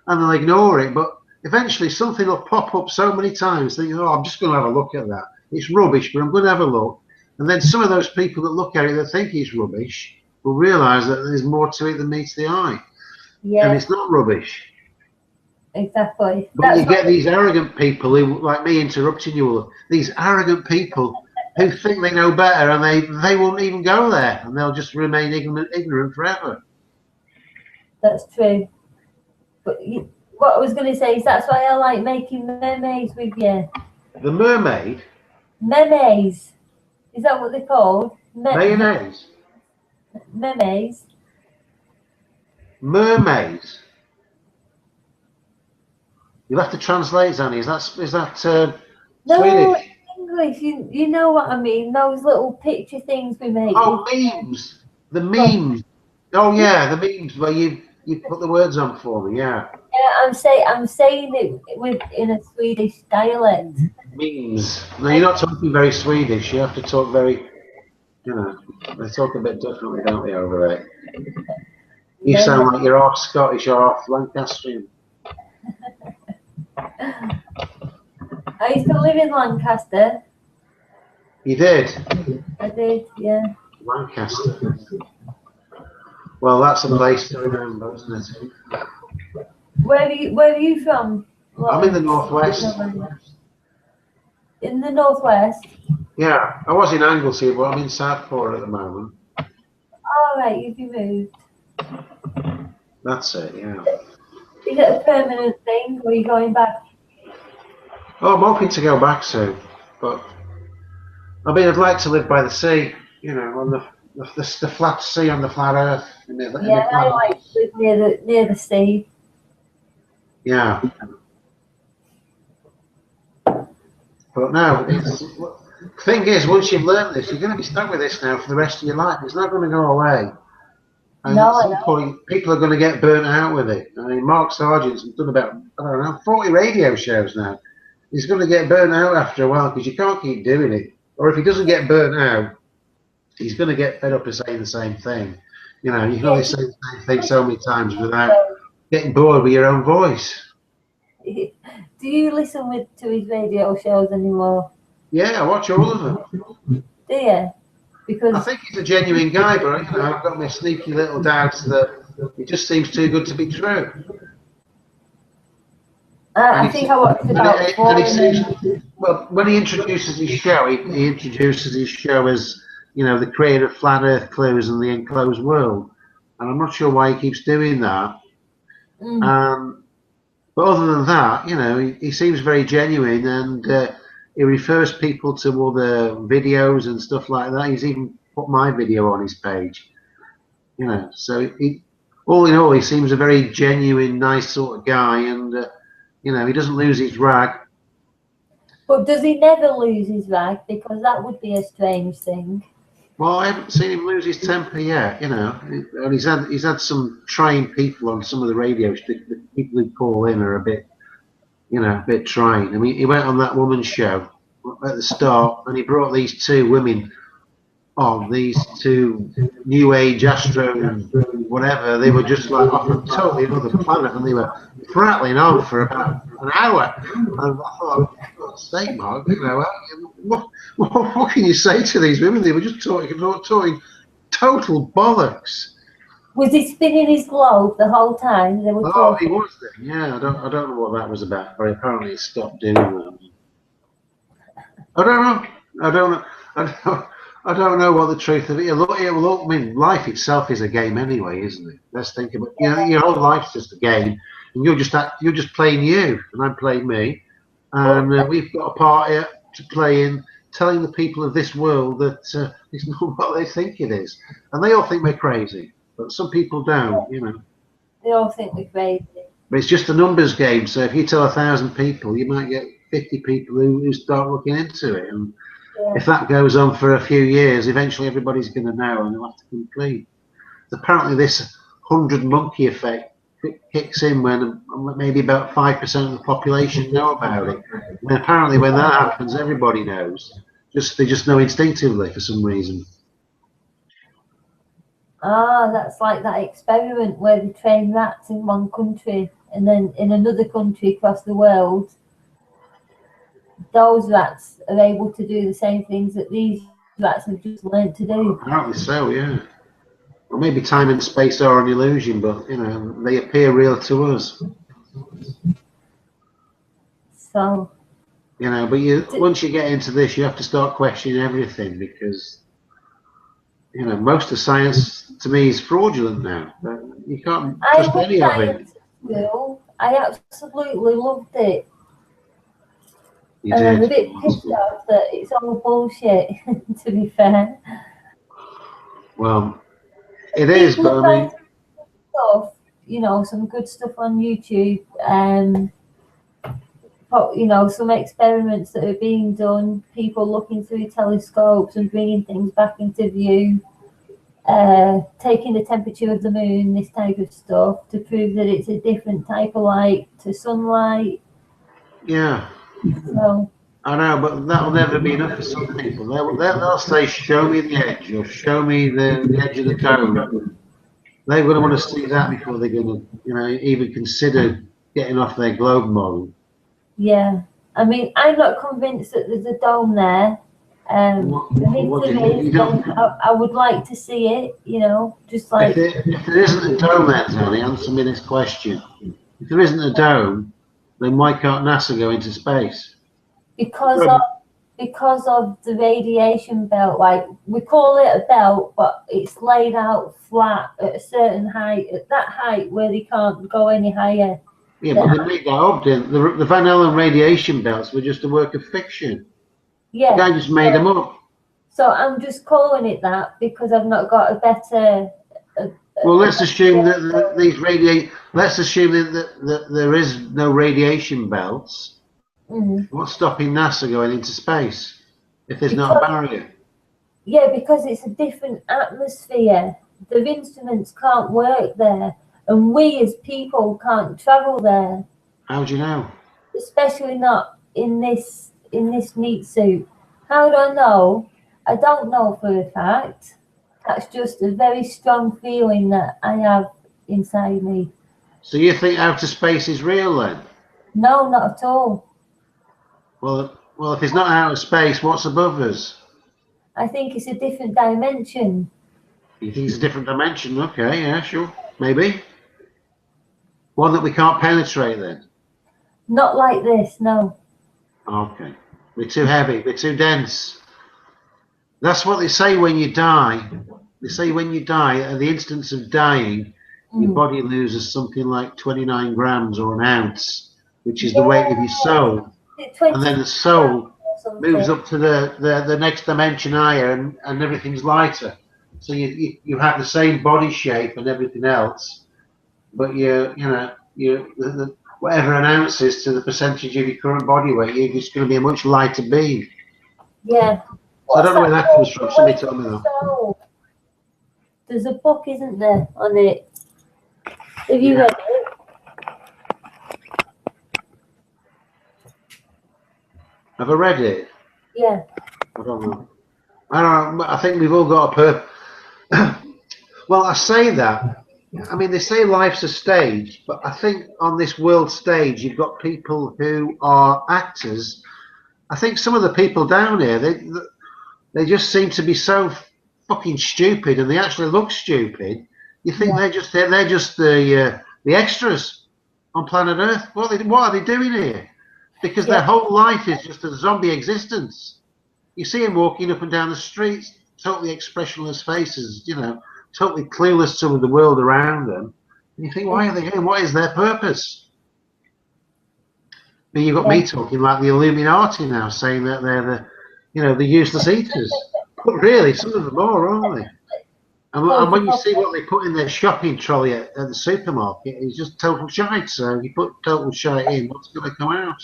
and they'll ignore it. But eventually something will pop up so many times, thinking, I'm just going to have a look at that. It's rubbish, but I'm going to have a look. And then some of those people that look at it that think it's rubbish will realise that there's more to it than meets the eye. Yeah. And it's not rubbish. Exactly. But you get these arrogant people who, like me interrupting you, these arrogant people who think they know better, and they won't even go there, and they'll just remain ignorant forever. That's true. But what I was going to say is that's why I like making mermaids with you. The mermaid? Mermaids. Is that what they're called? Mayonnaise? Mermaids. Mermaids? You'll have to translate, Zanny. Is that No, Swedish? English. You know what I mean? Those little picture things we make. Oh, memes. The memes. Oh yeah, the memes where you put the words on for me. Yeah. Yeah, I'm saying it in a Swedish dialect. Memes. No, you're not talking very Swedish. You have to talk very. They talk a bit differently, don't they, over there? You sound like you're half Scottish or half Lancastrian. I used to live in Lancaster. You did? I did, yeah. Lancaster. Well, that's a place to remember, isn't it? Where are you from? I'm in the northwest. In the northwest? Yeah, I was in Anglesey, but I'm in Southport at the moment. All right, you've moved. That's it, yeah. Is it a permanent thing, or are you going back? Oh, I'm hoping to go back soon, but I'd like to live by the sea, on the flat sea on the flat earth. I like to live near the sea. Yeah. But no, the thing is, once you've learned this, you're going to be stuck with this now for the rest of your life. It's not going to go away. And at some point, people are going to get burnt out with it. I mean, Mark Sargent's done about, 40 radio shows now. He's going to get burnt out after a while because you can't keep doing it. Or if he doesn't get burnt out, he's going to get fed up of saying the same thing. You can only say the same thing so many times without getting bored with your own voice. Do you listen to his radio shows anymore? Yeah, I watch all of them. Do you? Because I think he's a genuine guy, but I've got my sneaky little doubts that it just seems too good to be true. I think I watched about four. Well, when he introduces his show, he introduces his show as the creator of Flat Earth Clues and the Enclosed World, and I'm not sure why he keeps doing that. But other than that, he seems very genuine, and he refers people to other videos and stuff like that. He's even put my video on his page. So all in all, he seems a very genuine, nice sort of guy, and he doesn't lose his rag. But does he never lose his rag? Because that would be a strange thing. Well, I haven't seen him lose his temper yet, and he's had some trying people on some of the radio. The people who call in are a bit trying. I mean, he went on that woman's show at the start, and he brought these two women on, these two new age astro whatever. They were just like off a totally another planet, and they were prattling on for about an hour. And I thought, for God's sake, Mark, what can you say to these women? They were just talking total bollocks. Was he spinning his globe the whole time? They were talking? He was there. Yeah, I don't know what that was about, but apparently he stopped doing that. I don't know what the truth of it is. I mean, life itself is a game anyway, isn't it? Let's think about your whole life's just a game, and you're just playing you, and I'm playing me, and we've got a part here to play in, telling the people of this world that it's not what they think it is, and they all think we're crazy, but some people don't, They all think we're crazy. But it's just a numbers game. So if you tell 1,000 people, you might get 50 people who start looking into it, and if that goes on for a few years, eventually everybody's going to know, and they'll have to complete. Apparently, this 100 monkey effect kicks in when maybe about 5% of the population know about it. And apparently, when that happens, everybody knows. They just know instinctively for some reason. That's like that experiment where they train rats in one country, and then in another country across the world, those rats are able to do the same things that these rats have just learned to do. Apparently so, yeah. Well, maybe time and space are an illusion, but they appear real to us. So. But once you get into this, you have to start questioning everything, because most of science to me is fraudulent now. You can't trust any of it. School, I absolutely loved it. You And I'm a did. bit pissed off that it's all bullshit, to be fair. Well, it is, People but are I trying mean, to do stuff, you know, some good stuff on YouTube, you know, some experiments that are being done, people looking through telescopes and bringing things back into view, taking the temperature of the moon, this type of stuff, to prove that it's a different type of light to sunlight. yeah, So, I know, but that'll never be enough for some people. They'll say, "Show me the edge," or "Show me the edge of the cone." They're going to want to see that before they're going to, you know, even consider getting off their globe model. yeah. I mean, I'm not convinced that there's a dome there. And if What do there is, you then don't? I would like to see it, you know, just like If there isn't a dome there, Tony, answer me this question. If there isn't a dome, then why can't NASA go into space? because of because of the radiation belt. Like, we call it a belt, but it's laid out flat at a certain height, at that height where they can't go any higher. Yeah, but they made that up, didn't they? The Van Allen radiation belts were just a work of fiction. The Yeah. guy just made them up. So I'm just calling it that because I've not got a better. Well, let's assume that these radiate. Let's assume that there is no radiation belts. Mm. What's stopping NASA going into space if there's not a Because, barrier? yeah, because it's a different atmosphere. The instruments can't work there, and we as people can't travel there, How do you know? especially not in this meat suit. How do I know? I don't know for a fact. That's just a very strong feeling that I have inside me. So you think outer space is real then? No, not at all. Well, if it's not outer space, what's above us? I think it's a different dimension. You think it's a different dimension? Okay, yeah, sure, maybe one that we can't penetrate then. Not like this, no. Okay, we're too heavy, we're too dense. That's what they say when you die. They say when you die, at the instance of dying, your Mm. body loses something like 29 grams or an ounce, which is the weight of your Yeah, soul. it's And 20 then the soul or something. moves up to the next dimension higher, and everything's lighter. So you have the same body shape and everything else, but whatever an ounce is to the percentage of your current body weight, you're just going to be a much lighter being. Yeah. So I What's don't know where that that called? comes from. The Somebody weight told me of that. the soul. There's a book, isn't there, on it? Have you Yeah. read it? Have I read it? Yeah. I don't know. I don't know. I think we've all got a Well, I say that. I mean, they say life's a stage, but I think on this world stage, you've got people who are actors. I think some of the people down here, they just seem to be so fucking stupid, and they actually look stupid. You think Yeah. they're just the extras on planet Earth? What are they doing here? Because their Yeah. whole life is just a zombie existence. You see them walking up and down the streets, totally expressionless faces, you know, totally clueless to the world around them. And you think, why are they here? What is their purpose? And you've got Yeah. me talking like the Illuminati now, saying that they're the useless eaters. But really, some of them are, aren't they? And when you see what they put in their shopping trolley at the supermarket, it's just total shite. So you put total shite in, what's going to come out?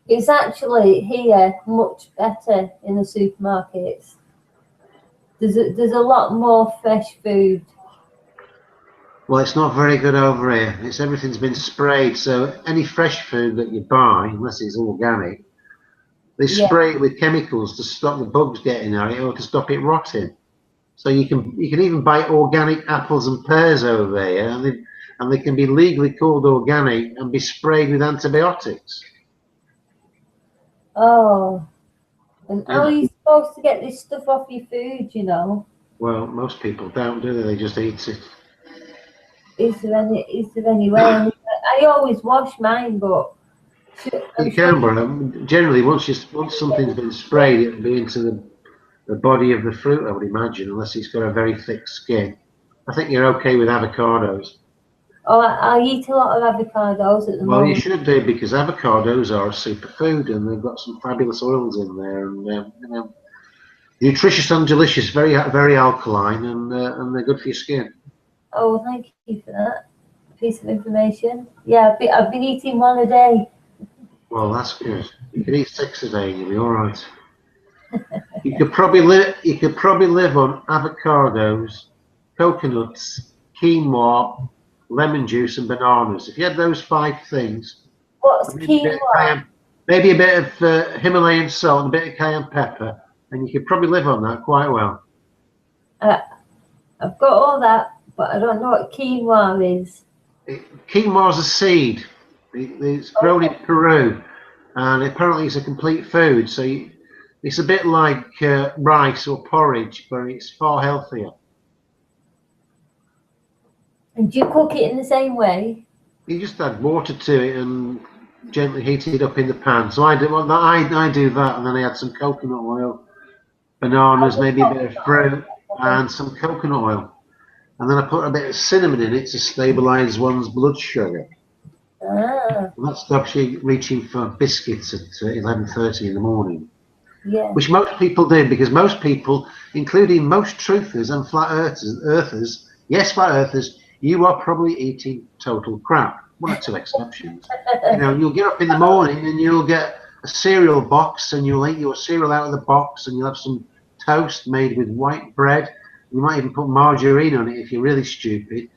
It's actually here much better in the supermarkets. There's a lot more fresh food. Well, it's not very good over here. Everything's been sprayed, so any fresh food that you buy, unless it's organic, they Yeah. spray it with chemicals to stop the bugs getting at it or to stop it rotting. So you can even buy organic apples and pears over here, and they can be legally called organic and be sprayed with antibiotics. Oh. And how are Yeah. you supposed to get this stuff off your food, you know? Well, most people don't, do they? They just eat it. Is there any way? I mean, I always wash mine, but I'm You sure can, but generally, once something's been sprayed, it'll be into the body of the fruit, I would imagine, unless it's got a very thick skin. I think you're okay with avocados. Oh, I eat a lot of avocados at the Well, you moment. should do, because avocados are a superfood, and they've got some fabulous oils in there, and nutritious and delicious, very very alkaline, and they're good for your skin. Oh, thank you for that piece of information. Yeah, I've been eating one a day. Well, that's good. You can eat 6 a day, and you'll be all right. You could probably live. You could probably live on avocados, coconuts, quinoa, lemon juice, and bananas. If you had those 5 things, What's maybe a bit of quinoa? cayenne, maybe a bit of Himalayan salt and a bit of cayenne pepper, and you could probably live on that quite well. I've got all that, but I don't know what quinoa is. Quinoa is a seed. It's grown in Peru, and apparently it's a complete food. So it's a bit like rice or porridge, but it's far healthier. And do you cook it in the same way? You just add water to it and gently heat it up in the pan. So I do that, and then I add some coconut oil, bananas, maybe a bit of fruit, and some coconut oil. And then I put a bit of cinnamon in it to stabilise one's blood sugar. Ah, And that stops you reaching for biscuits at 11:30 in the morning. yeah. Which most people do, because most people, including most truthers and flat earthers, yes, flat earthers, you are probably eating total crap. 1 or 2 exceptions. You'll get up in the morning and you'll get a cereal box, and you'll eat your cereal out of the box, and you'll have some toast made with white bread. You might even put margarine on it if you're really stupid.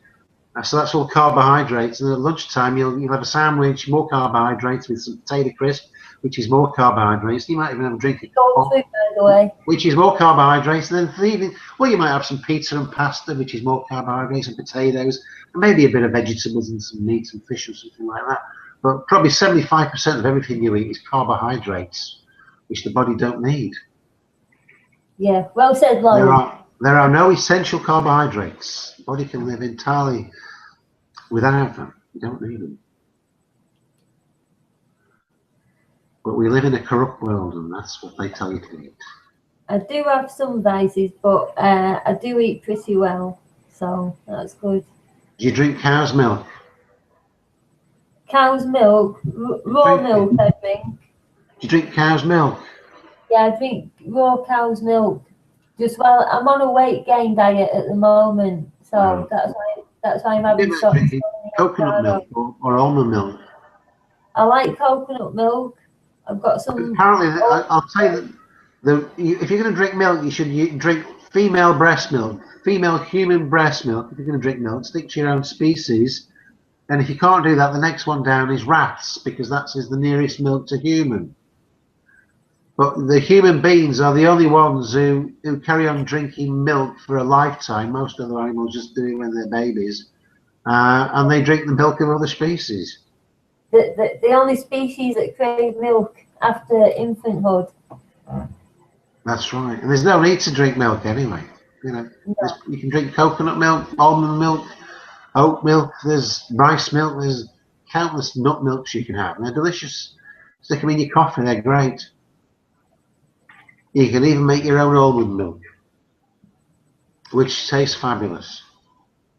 So that's all carbohydrates. And at lunchtime, you'll have a sandwich, more carbohydrates, with some potato crisp, which is more carbohydrates. You might even have a drink of Food, by the way. which is more carbohydrates. And then for the evening, well, you might have some pizza and pasta, which is more carbohydrates, and potatoes, and maybe a bit of vegetables and some meat and fish or something like that. But probably 75% of everything you eat is carbohydrates, which the body don't need. Yeah, well said, Lauren. There are no essential carbohydrates. The body can live entirely without them. You don't need them. But we live in a corrupt world, and that's what they tell you to eat. I do have some vices, but I do eat pretty well, so that's good. Do you drink cow's milk? Cow's milk, raw milk, I drink. Do you drink cow's milk? Yeah, I drink raw cow's milk. Just while I'm on a weight gain diet at the moment, so that's why I'm having shots. Drinking coconut milk or almond milk. I like coconut milk. I've got some. Apparently, I'll say that if you're going to drink milk, you should drink female breast milk, female human breast milk. If you're going to drink milk, stick to your own species. And if you can't do that, the next one down is rats, because that is the nearest milk to human. But the human beings are the only ones who carry on drinking milk for a lifetime. Most other animals just do it when they're babies, and they drink the milk of other species. The only species that crave milk after infanthood. That's right. And there's no need to drink milk anyway. You can drink coconut milk, almond milk, oat milk, there's rice milk, there's countless nut milks you can have, and they're delicious. Stick them in your coffee, they're great. You can even make your own almond milk, which tastes fabulous.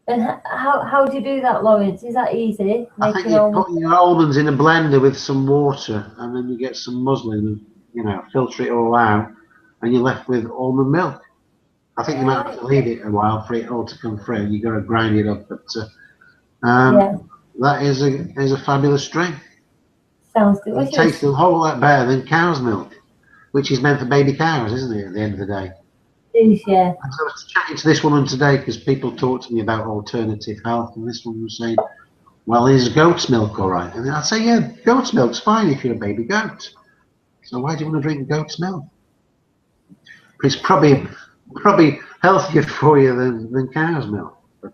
And how do you do that, Lawrence? Is that easy? I think you put your almonds in a blender with some water, and then you get some muslin, filter it all out, and you're left with almond milk. I think you might have to leave it a while for it all to come through. You've got to grind it up, but that is a fabulous drink. Sounds delicious. It tastes a whole lot better than cow's milk, which is meant for baby cows, isn't it, at the end of the day? It is, yeah. I was chatting to this woman today because people talk to me about alternative health, and this woman was saying, well, is goat's milk all right? And I'd say, yeah, goat's milk's fine if you're a baby goat. So why do you want to drink goat's milk? It's probably healthier for you than cow's milk, but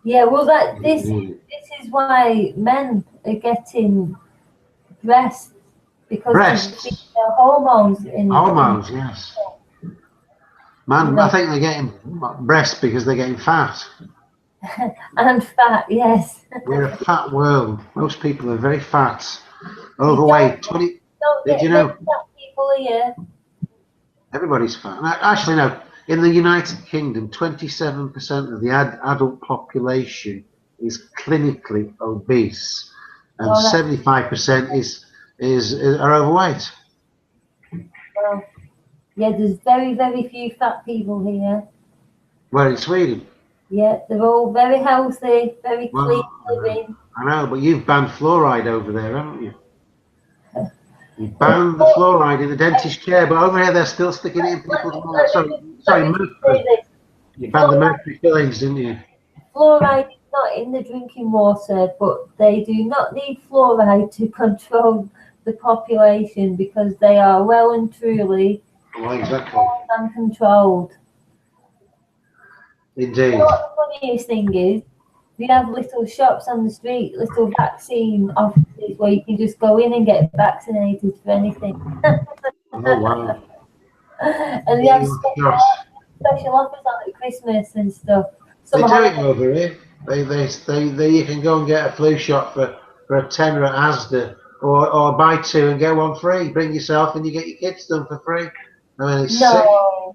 Yeah, well, this is why men are getting breasts, because their hormones in hormones, yes. Man, I think they're getting breasts because they're getting fat. And fat, yes. We're a fat world. Most people are very fat, overweight. Don't get fat people here. Everybody's fat. Actually, no. In the United Kingdom, 27% of the adult population is clinically obese, and Oh, that's 75% are overweight. well. Yeah, there's very, very few fat people here. Where in Sweden? Yeah, they're all very healthy, very clean Well, living. I know, but you've banned fluoride over there, haven't you? You banned the fluoride in the dentist chair, but over here they're still sticking it in people's mouths. Let Sorry, me just say mercury. this. You banned the Fluoride, mercury fillings, didn't you? fluoride is not in the drinking water, but they do not need fluoride to control the population because they are well and truly Well, exactly. uncontrolled. You know Indeed. what the funniest thing is? We have little shops on the street, little vaccine offices where you can just go in and get vaccinated for anything. Oh, wow. And they have Oh, gosh. special offers on at Christmas and stuff. They Summer do it holidays. over here. You can go and get a flu shot for a tenner at Asda, or buy two and get one free. Bring yourself and you get your kids done for free. I mean, it's sick. No.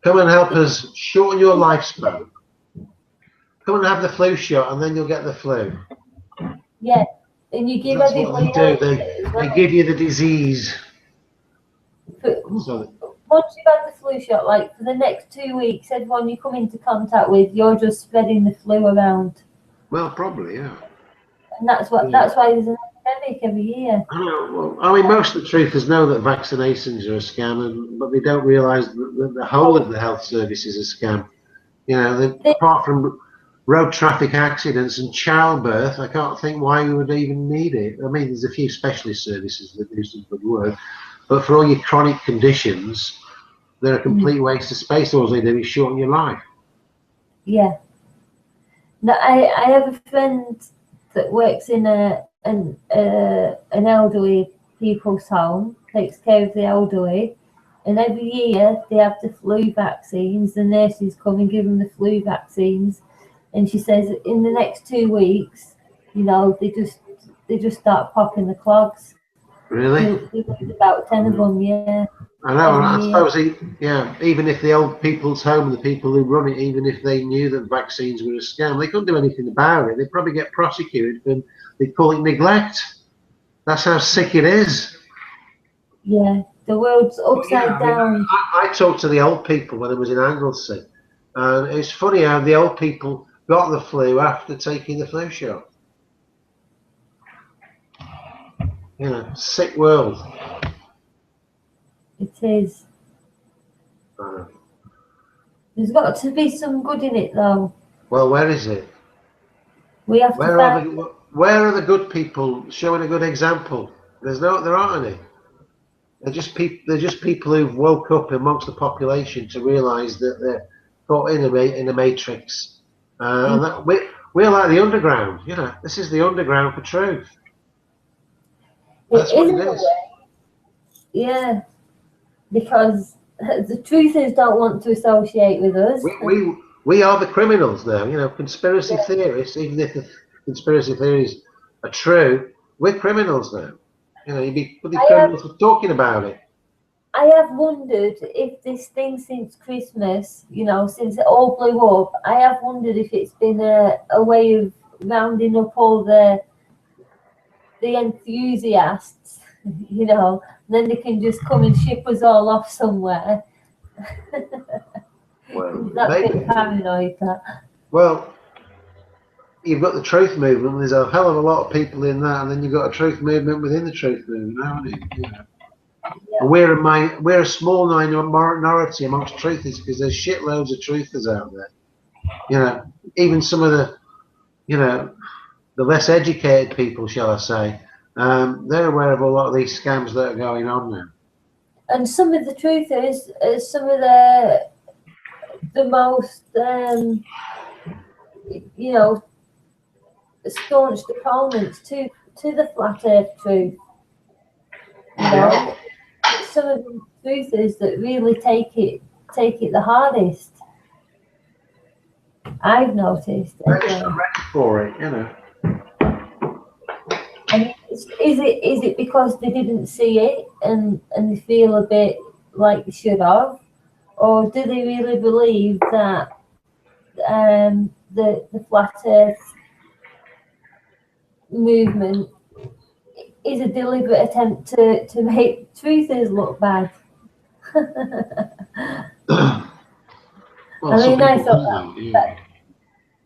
Come and help us shorten your lifespan. Come and have the flu shot and then you'll get the flu. Yeah. And you give That's what they everybody do. else it as They well. give you the disease. But So, once you've had the flu shot, like for the next 2 weeks, everyone you come into contact with, you're just spreading the flu around. well, probably, yeah. And that's Yeah. why there's an epidemic every year. I know. Well, I mean, most of the truthers know that vaccinations are a scam, but they don't realise that the whole of the health service is a scam. You know, apart from road traffic accidents and childbirth, I can't think why we would even need it. I mean, there's a few specialist services that do some good work, but for all your chronic conditions, they're a complete waste of space. All they do is shorten your life. Yeah. No, I have a friend that works in an elderly people's home, takes care of the elderly, and every year they have the flu vaccines. The nurses come and give them the flu vaccines, and she says in the next 2 weeks, you know, they just start popping the clogs. Really? They lose about 10 of them, yeah, I know, and every I year. suppose, even if the old people's home, the people who run it, even if they knew that vaccines were a scam, they couldn't do anything about it. They'd probably get prosecuted and they'd call it neglect. That's how sick it is. Yeah, the world's upside I mean, down. I talked to the old people when I was in Anglesey, and it's funny how the old people got the flu after taking the flu shot. Sick world. It is. There's got to be some good in it, though. Well, where is it? We have to find. Where are the good people showing a good example? There aren't any. They're just people who've woke up amongst the population to realise that they're caught in a matrix. And that, we're like the underground. This is the underground for truth. That's It what is it in a is. way, yeah, because the truthers don't want to associate with us. We are the criminals now. Conspiracy theorists, even if the conspiracy theories are true, we're criminals now. You'd be criminals for talking about it. I have wondered if this thing since Christmas, since it all blew up, I have wondered if it's been a way of rounding up all the enthusiasts, then they can just come and ship us all off somewhere. Well, That's a maybe. bit paranoid, that. Well, you've got the truth movement. There's a hell of a lot of people in that, and then you've got a truth movement within the truth movement, haven't you? Yeah. We're a small minority amongst truthers because there's shitloads of truthers out there. Even some of the less educated people, shall I say, they're aware of a lot of these scams that are going on now. And some of the truthers are some of the most, staunch opponents to the flat Earth truth. Some of the truthers that really take it the hardest. I've noticed. They're just not ready for it, And is it because they didn't see it and they feel a bit like they should have, or do they really believe that the flat Earth movement is a deliberate attempt to make truthers look bad? Well, I some mean, I people thought do, yeah. that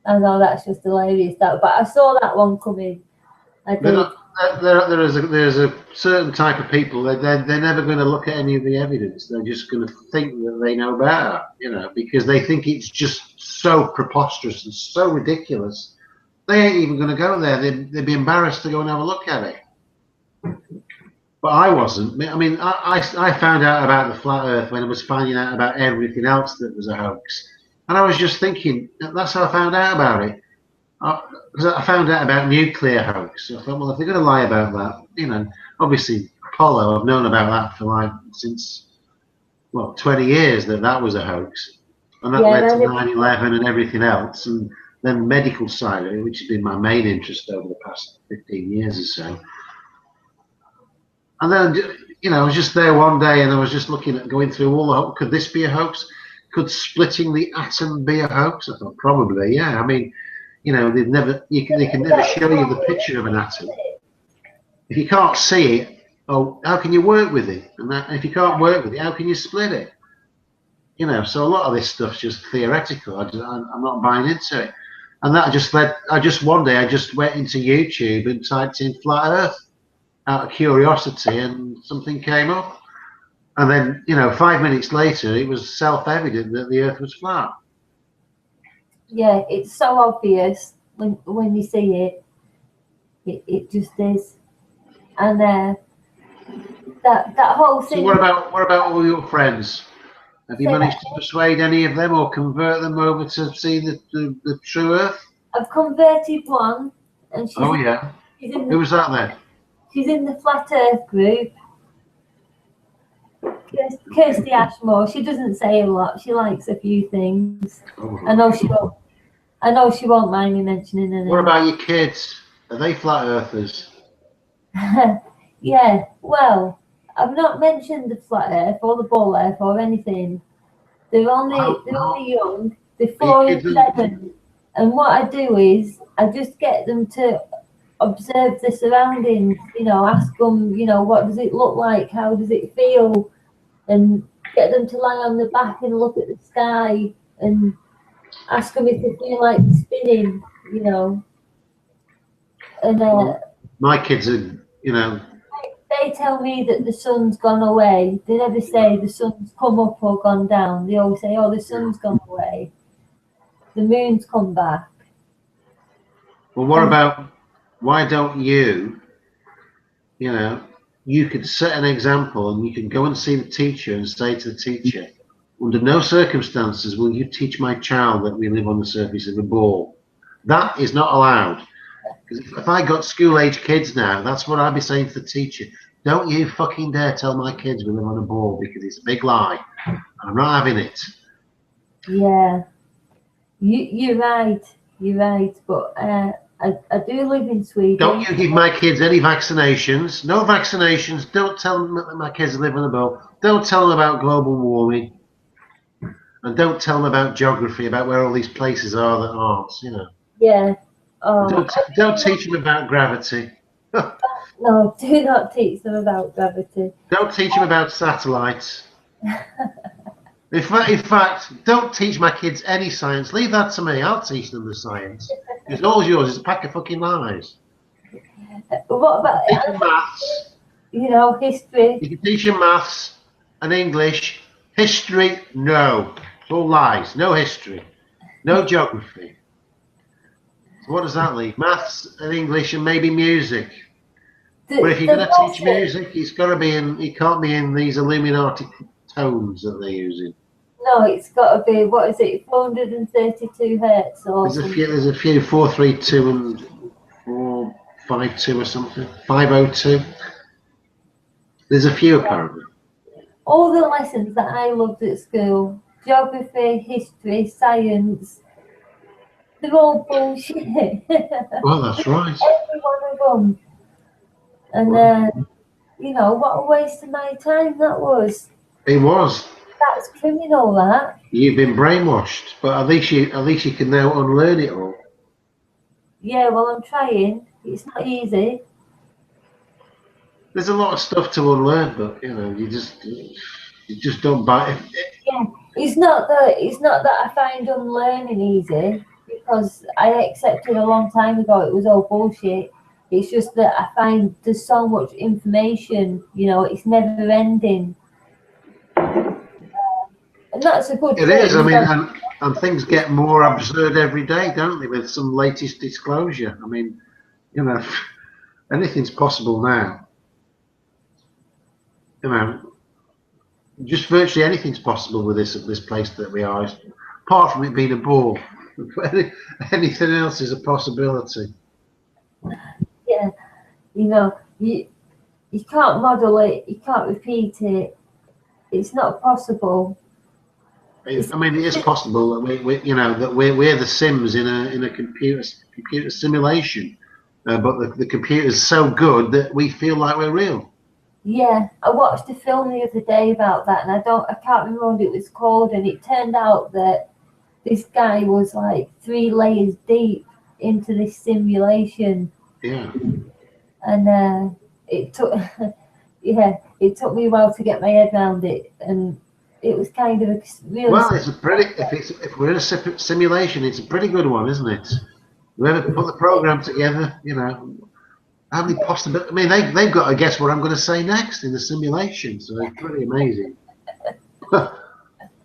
I know that's just hilarious. But I saw that one coming. I did. There's a certain type of people that they're never going to look at any of the evidence. They're just going to think that they know better, you know, because they think it's just so preposterous and so ridiculous. They ain't even going to go there. They'd be embarrassed to go and have a look at it. But I wasn't. I mean, I found out about the flat Earth when I was finding out about everything else that was a hoax, and I was just thinking that's how I found out about it. Because I found out about nuclear hoax. So I thought, well, if they're going to lie about that, you know, obviously Apollo, I've known about that for like since, well, 20 years that was a hoax. And that led to 9/11 and everything else. And then medical side of it, which has been my main interest over the past 15 years or so. And then, you know, I was just there one day and I was just looking at going through all the, could this be a hoax? Could splitting the atom be a hoax? I thought, probably, yeah. I mean, you know, they can never show you the picture of an atom. If you can't see it, oh, how can you work with it? And if you can't work with it, how can you split it? You know, so a lot of this stuff's just theoretical. I'm not buying into it. And that just led, one day I just went into YouTube and typed in flat Earth out of curiosity and something came up. And then, you know, 5 minutes later, it was self-evident that the Earth was flat. Yeah, it's so obvious when you see it. It just is. And that whole thing. So what about all your friends? Have you managed to persuade any of them or convert them over to see the true Earth? I've converted one, and she's Who was that then? She's in the Flat Earth group. Kirsty Ashmore. She doesn't say a lot. She likes a few things. Oh. I know she won't mind me mentioning her name. What about your kids? Are they flat earthers? Yeah. Well, I've not mentioned the flat Earth or the ball Earth or anything. They're only young. They're 4 and 7. And what I do is I just get them to observe the surroundings. You know, ask them. You know, what does it look like? How does it feel? And get them to lie on the back and look at the sky and ask them if they feel like spinning, you know. And my kids are, you know. They tell me that the sun's gone away. They never say the sun's come up or gone down. They always say, oh, the sun's gone away. The moon's come back. Well, what about, why don't you, you know, you could set an example and you can go and see the teacher and say to the teacher, under no circumstances will you teach my child that we live on the surface of a ball. That is not allowed. Because if I got school-age kids now, that's what I'd be saying to the teacher. Don't you fucking dare tell my kids we live on a ball, because it's a big lie. I'm not having it. Yeah. You're right. You're right. But I do live in Sweden. Don't you give my kids any vaccinations. No vaccinations. Don't tell them that my kids live on a ball. Don't tell them about global warming. And don't tell them about geography, about where all these places are that aren't, you know. Yeah. Don't teach them about gravity. No, do not teach them about gravity. Don't teach them about satellites. In fact, don't teach my kids any science. Leave that to me. I'll teach them the science. Because all yours is a pack of fucking lies. What about maths? You know, history. You can teach them maths and English. History, no. It's all lies. No history. No geography. So what does that leave? Maths and English and maybe music. But if you're going to teach music, it's got to be in. It can't be in these Illuminati tones that they're using. No, it's got to be. What is it? 432 hertz or There's a few 432 and 452 or something. 502. There's a few apparently. All the lessons that I loved at school: geography, history, science. They're all bullshit. Well, that's right. Every one of them. And you know, what a waste of my time that was. It was. That's criminal, that. You've been brainwashed, but at least you can now unlearn it all. Yeah, well, I'm trying. It's not easy. There's a lot of stuff to unlearn, but you just don't buy it. Yeah, it's not that I find unlearning easy, because I accepted a long time ago it was all bullshit. It's just that I find there's so much information, it's never ending. And that's a good It thing. is. I mean, and things get more absurd every day, don't they? With some latest disclosure. I mean, anything's possible now. Just virtually anything's possible with this place that we are, apart from it being a bore. Anything else is a possibility. Yeah, you can't model it, you can't repeat it. It's not possible. I mean, it is possible that we're the Sims in a computer simulation, but the computer's so good that we feel like we're real. Yeah, I watched a film the other day about that, and I can't remember what it was called, and it turned out that this guy was like 3 layers deep into this simulation. Yeah. And it took it took me a while to get my head around it, and it was kind of a really if we're in a simulation, it's a pretty good one, isn't it? Whoever put the program together, how many possibilities? I mean, they've got to guess what I'm going to say next in the simulation, so it's pretty amazing. But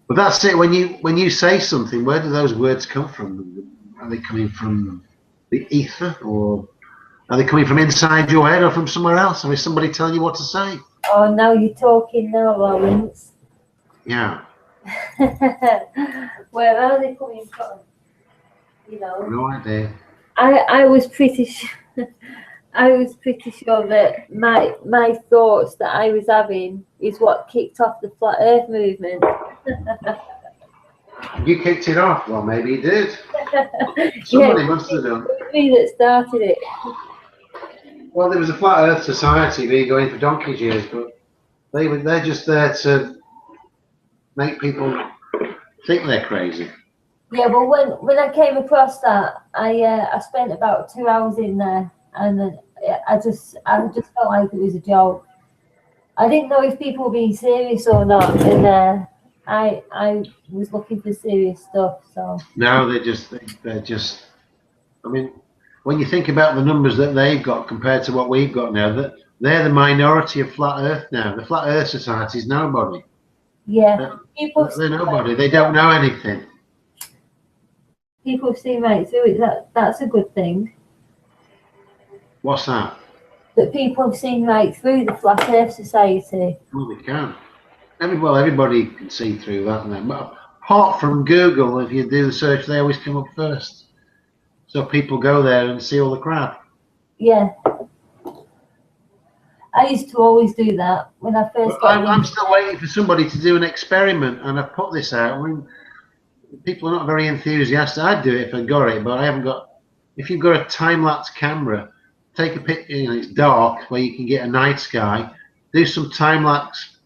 that's it. When you say something, where do those words come from? Are they coming from the ether, or are they coming from inside your head, or from somewhere else? Or is somebody telling you what to say? Oh, now you're talking now, Lawrence. Yeah. Where are they coming from? No idea. I was pretty sure that my thoughts that I was having is what kicked off the flat Earth movement. You kicked it off. Well, maybe you did. Somebody must have done. It was me that started it. Well, there was a flat Earth society been going for donkey's years, but they're just there to make people think they're crazy. Yeah, well, when I came across that, I spent about 2 hours in there, and then I just felt like it was a joke. I didn't know if people were being serious or not, and I was looking for serious stuff. So No, they're just. I mean, when you think about the numbers that they've got compared to what we've got now, that they're the minority of flat Earth now. The flat Earth Society is nobody. yeah, They're nobody. They don't know anything. People see right through it. That's a good thing. What's that? That people have seen right through the flat Earth Society. Well, they can. Everybody can see through that now. But apart from Google, if you do the search, they always come up first. So people go there and see all the crap. Yeah. I used to always do that when I first got I'm still waiting for somebody to do an experiment, and I've put this out. I mean, people are not very enthusiastic. I'd do it if I got it, but I haven't got. If you've got a time-lapse camera, take a picture. It's dark, where you can get a night sky. Do some time-lapse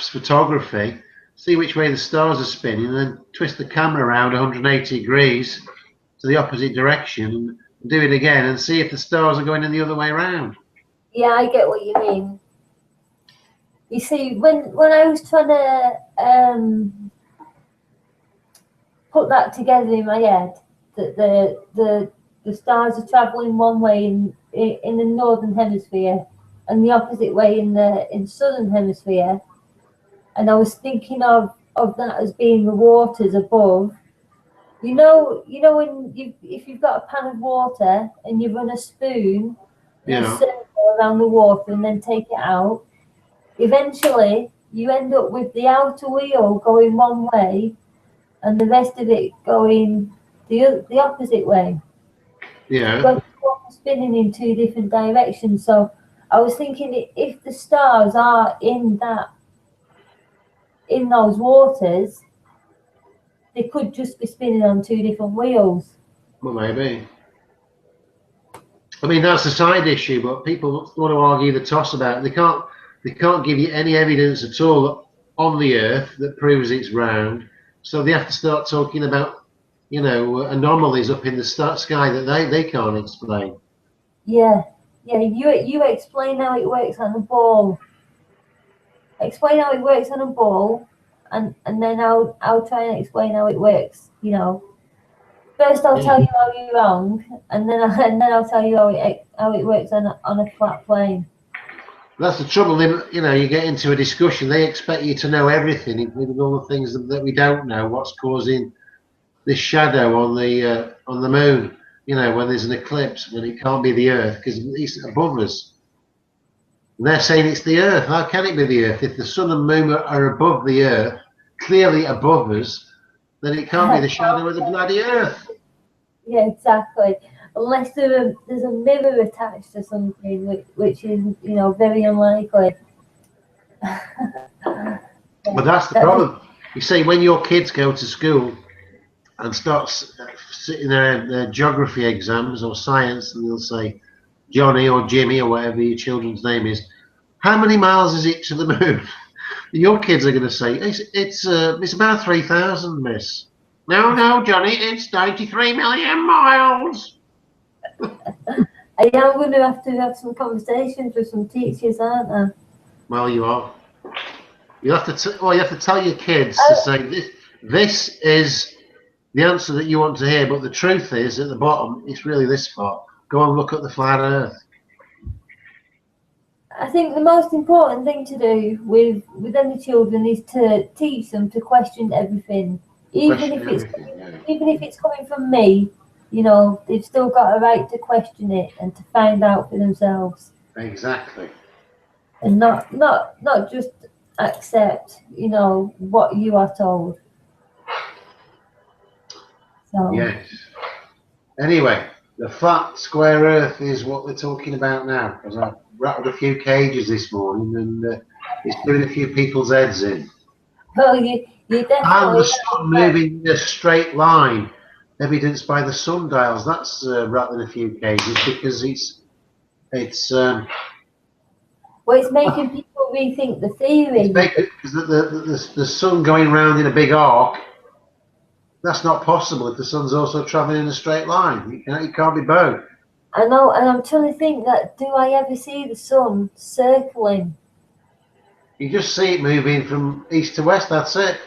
photography. See which way the stars are spinning, and then twist the camera around 180 degrees to the opposite direction, and do it again, and see if the stars are going in the other way around. Yeah, I get what you mean. You see, when I was trying to put that together in my head, that the stars are traveling one way in the northern hemisphere and the opposite way in the southern hemisphere, and I was thinking of that as being the waters above. You know when if you've got a pan of water and you run a spoon in a circle around the water and then take it out, eventually you end up with the outer wheel going one way and the rest of it going the opposite way. Yeah. But spinning in 2 different directions. So I was thinking, if the stars are in those waters, they could just be spinning on 2 different wheels. Well, maybe. I mean, that's a side issue, but people want to argue the toss about it. They can't give you any evidence at all that on the Earth that proves it's round. So they have to start talking about, you know, anomalies up in the sky that they can't explain. Yeah, yeah. You explain how it works on a ball. Explain how it works on a ball, and then I'll try and explain how it works. You know, first I'll tell you how you're wrong, and then I'll tell you how it works on a flat plane. That's the trouble. You know, you get into a discussion, they expect you to know everything, including all the things that we don't know. What's causing this shadow on the moon? You know, when there's an eclipse, when it can't be the Earth because it's above us. And they're saying it's the Earth. How can it be the Earth if the sun and moon are above the Earth, clearly above us? Then it can't be the shadow of the bloody Earth. Yeah, exactly. Unless there's a mirror attached to something, which is, you know, very unlikely. But that's the problem. You see, when your kids go to school and start sitting their geography exams or science, and they'll say, Johnny or Jimmy or whatever your children's name is, how many miles is it to the moon? Your kids are going to say, it's about 3,000, miss. No, Johnny, it's 93 million miles. I am going to have some conversations with some teachers, aren't I? Well, you are. You have to tell your kids to say this is the answer that you want to hear, but the truth is at the bottom it's really this far. Go and look at the flat Earth. I think the most important thing to do with any children is to teach them to question everything, even if it's coming from me. You know, they've still got a right to question it and to find out for themselves. Exactly. And not just accept, you know, what you are told. So. Yes. Anyway, the flat square Earth is what we're talking about now, because I've rattled a few cages this morning and it's doing a few people's heads in. Well, you definitely. And the sun moving in a straight line, evidenced by the sundials. That's rattling a few cages because it's well, it's making people rethink the theory. Because the sun going round in a big arc, that's not possible if the sun's also travelling in a straight line. It can't be both. I know, and I'm trying to think that, do I ever see the sun circling? You just see it moving from east to west, that's it.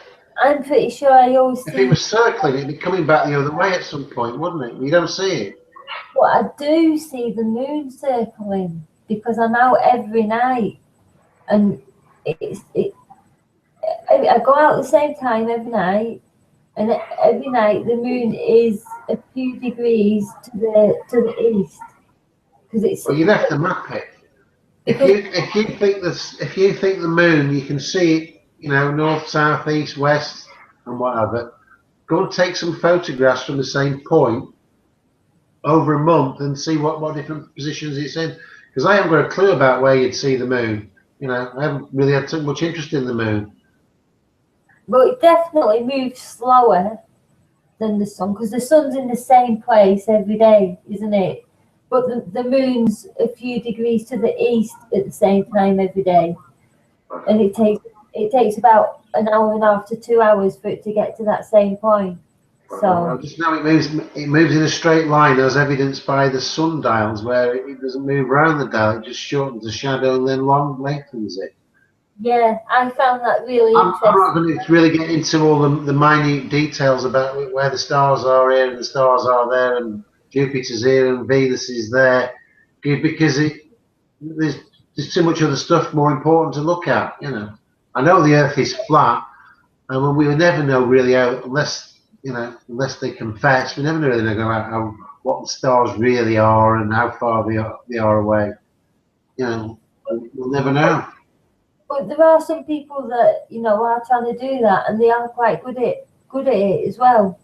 I'm pretty sure I always see. If it was circling, it'd be coming back the other way at some point, wouldn't it? You don't see it. But I do see the moon circling because I'm out every night, and I go out at the same time every night, and every night the moon is a few degrees to the east because it's. Well, you'd have to map it. If you think the moon, you can see it, you know, north, south, east, west, and whatever. Go and take some photographs from the same point over a month and see what different positions it's in. Because I haven't got a clue about where you'd see the moon. You know, I haven't really had too much interest in the moon. Well, it definitely moves slower than the sun because the sun's in the same place every day, isn't it? But the moon's a few degrees to the east at the same time every day, and it takes about an hour and a half to 2 hours for it to get to that same point. So just now it moves in a straight line, as evidenced by the sundials, where it doesn't move around the dial; it just shortens the shadow and then lengthens it. Yeah, I found that really interesting. I'm not going to really get into all the minute details about where the stars are here and the stars are there and Jupiter's here and Venus is there, because there's too much other stuff more important to look at. You know, I know the Earth is flat, and we will never know really how, unless they confess. We never really know what the stars really are and how far they are away. You know, we'll never know. But there are some people that, you know, are trying to do that, and they are quite good at it as well.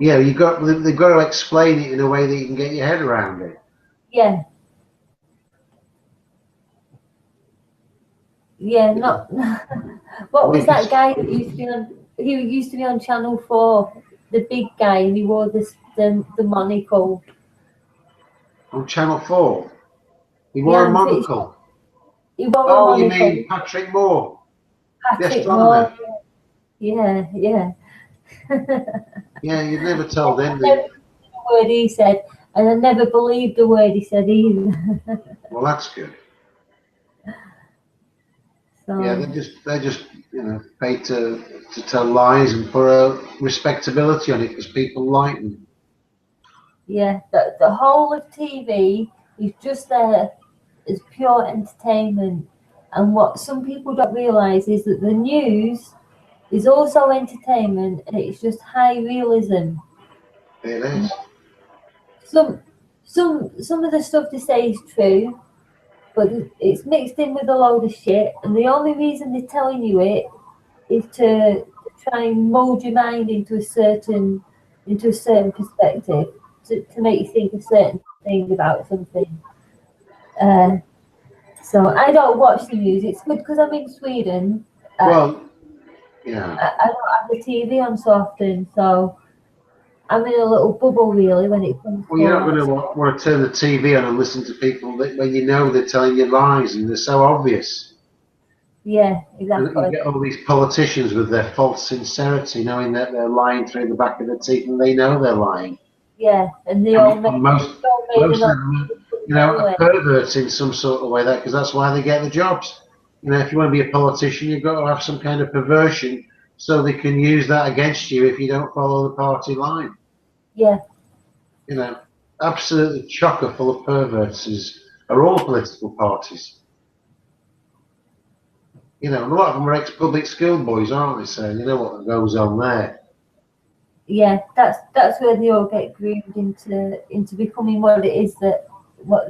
Yeah, they've got to explain it in a way that you can get your head around it. Yeah. Yeah, not. What was that guy that used to be on? He used to be on Channel 4, the big guy, and he wore the monocle. On Channel 4, he wore a monocle. He wore a monocle. You mean Patrick Moore? Patrick astronomer. Moore. Yeah, yeah. Yeah, you'd never told him. The word he said, and I never believed the word he said either. Well, that's good. Yeah, So they're just paid to tell lies and put a respectability on it because people like them. yeah, the whole of TV is just there as pure entertainment. And what some people don't realise is that the news is also entertainment, and it's just high realism. It is. Some some of the stuff they say is true, but it's mixed in with a load of shit. And the only reason they're telling you it is to try and mold your mind into a certain perspective, to make you think a certain thing about something. Uh, so I don't watch the news. It's good because I'm in Sweden. Well, yeah. I don't have the TV on so often, so I'm in a little bubble really when it comes Well, to you're all not going that to stuff. want to turn the TV on and listen to people when you know they're telling you lies and they're so obvious. Yeah, You exactly. get all these politicians with their false sincerity, knowing that they're lying through the back of their teeth and they know they're lying. Yeah, and they And all make most of them them, are anyway. perverts in some sort of way. That because that's why they get the jobs. If you want to be a politician, you've got to have some kind of perversion so they can use that against you if you don't follow the party line. Yeah, You know, absolutely chocker full of perverts are all political parties. And a lot of them are ex-public school boys, aren't they? So you know what goes on there. yeah. That's where they all get groomed into becoming what they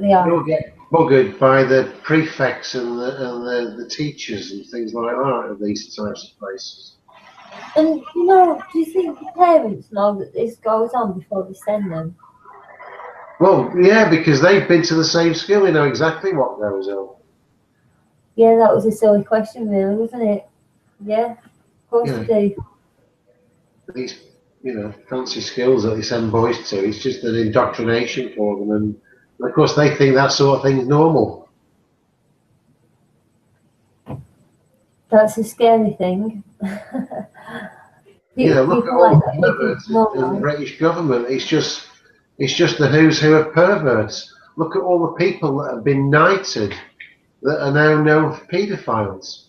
They are. all get buggered by the prefects and the teachers and things like that at these types of places. And do you think the parents know that this goes on before they send them? Well, yeah, because they've been to the same school, they know exactly what goes on. Yeah, that was a silly question, really, wasn't it? Yeah, of course You they know, do. these fancy schools that they send boys to, it's just an indoctrination for them, and of course they think that sort of thing's normal. That's a scary thing. Look at People all like the that think it's perverts in the normal. British government. It's just the who's who of perverts. Look at all the people that have been knighted that are now known for paedophiles.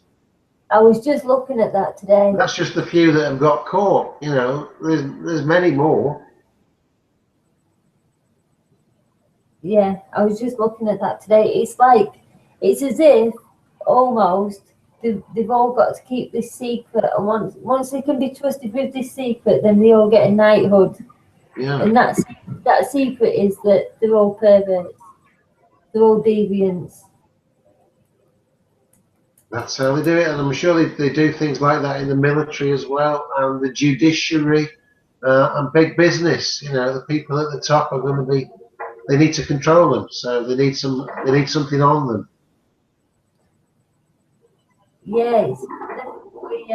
I was just looking at that today. That's just the few that have got caught. There's many more. Yeah, I was just looking at that today. It's as if almost they've all got to keep this secret, and once they can be trusted with this secret, then they all get a knighthood. Yeah, And that secret is that they're all perverts, they're all deviants. that's how they do it, and I'm sure they do things like that in the military as well, and the judiciary, and big business. The people at the top are going to be. They need to control them, so they need something on them. Yeah, it's definitely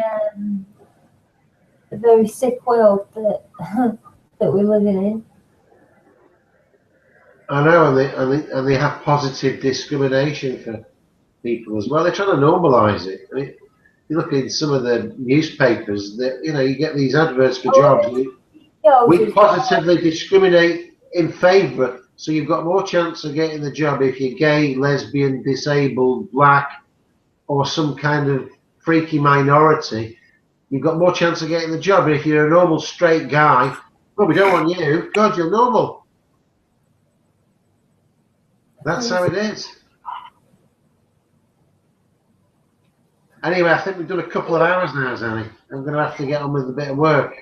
a very sick world that that we're living in. I know, and they have positive discrimination for people as well. They're trying to normalise it. You look in some of the newspapers that you get these adverts for jobs. We positively discriminate in favour, so you've got more chance of getting the job if you're gay, lesbian, disabled, black, or some kind of freaky minority. You've got more chance of getting the job if you're a normal straight guy. Well, we don't want you. God, you're normal. That's how it is. Anyway, I think we've done a couple of hours now, Zanny. I'm going to have to get on with a bit of work.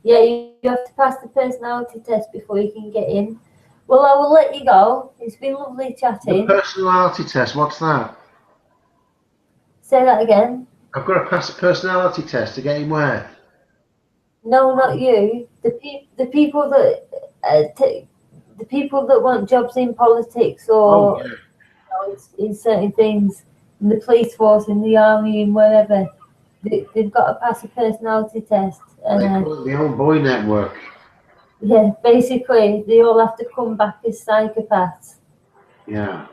Yeah, you have to pass the personality test before you can get in. Well, I will let you go. It's been lovely The chatting. personality test, what's that? Say that again. I've got to pass a personality test to get in where? No, not you. The people that the people that want jobs in politics Oh, or yeah. in certain things, in the police force, in the army, and wherever, they've got to pass a personality test. They call it the old boy network. Yeah, basically, they all have to come back as psychopaths. Yeah.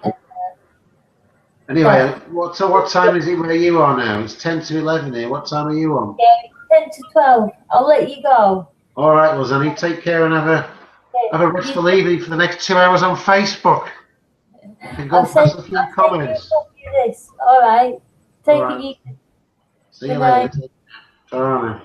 Anyway, what time is it where you are now? It's 10 to 11 here. What time are you on? Yeah, it's 10 to 12. I'll let you go. All right, well, Zanny, take care and have a restful evening for the next 2 hours on Facebook. And go past a few comments. This. All right. All Take right. it easy. See you later. Bye.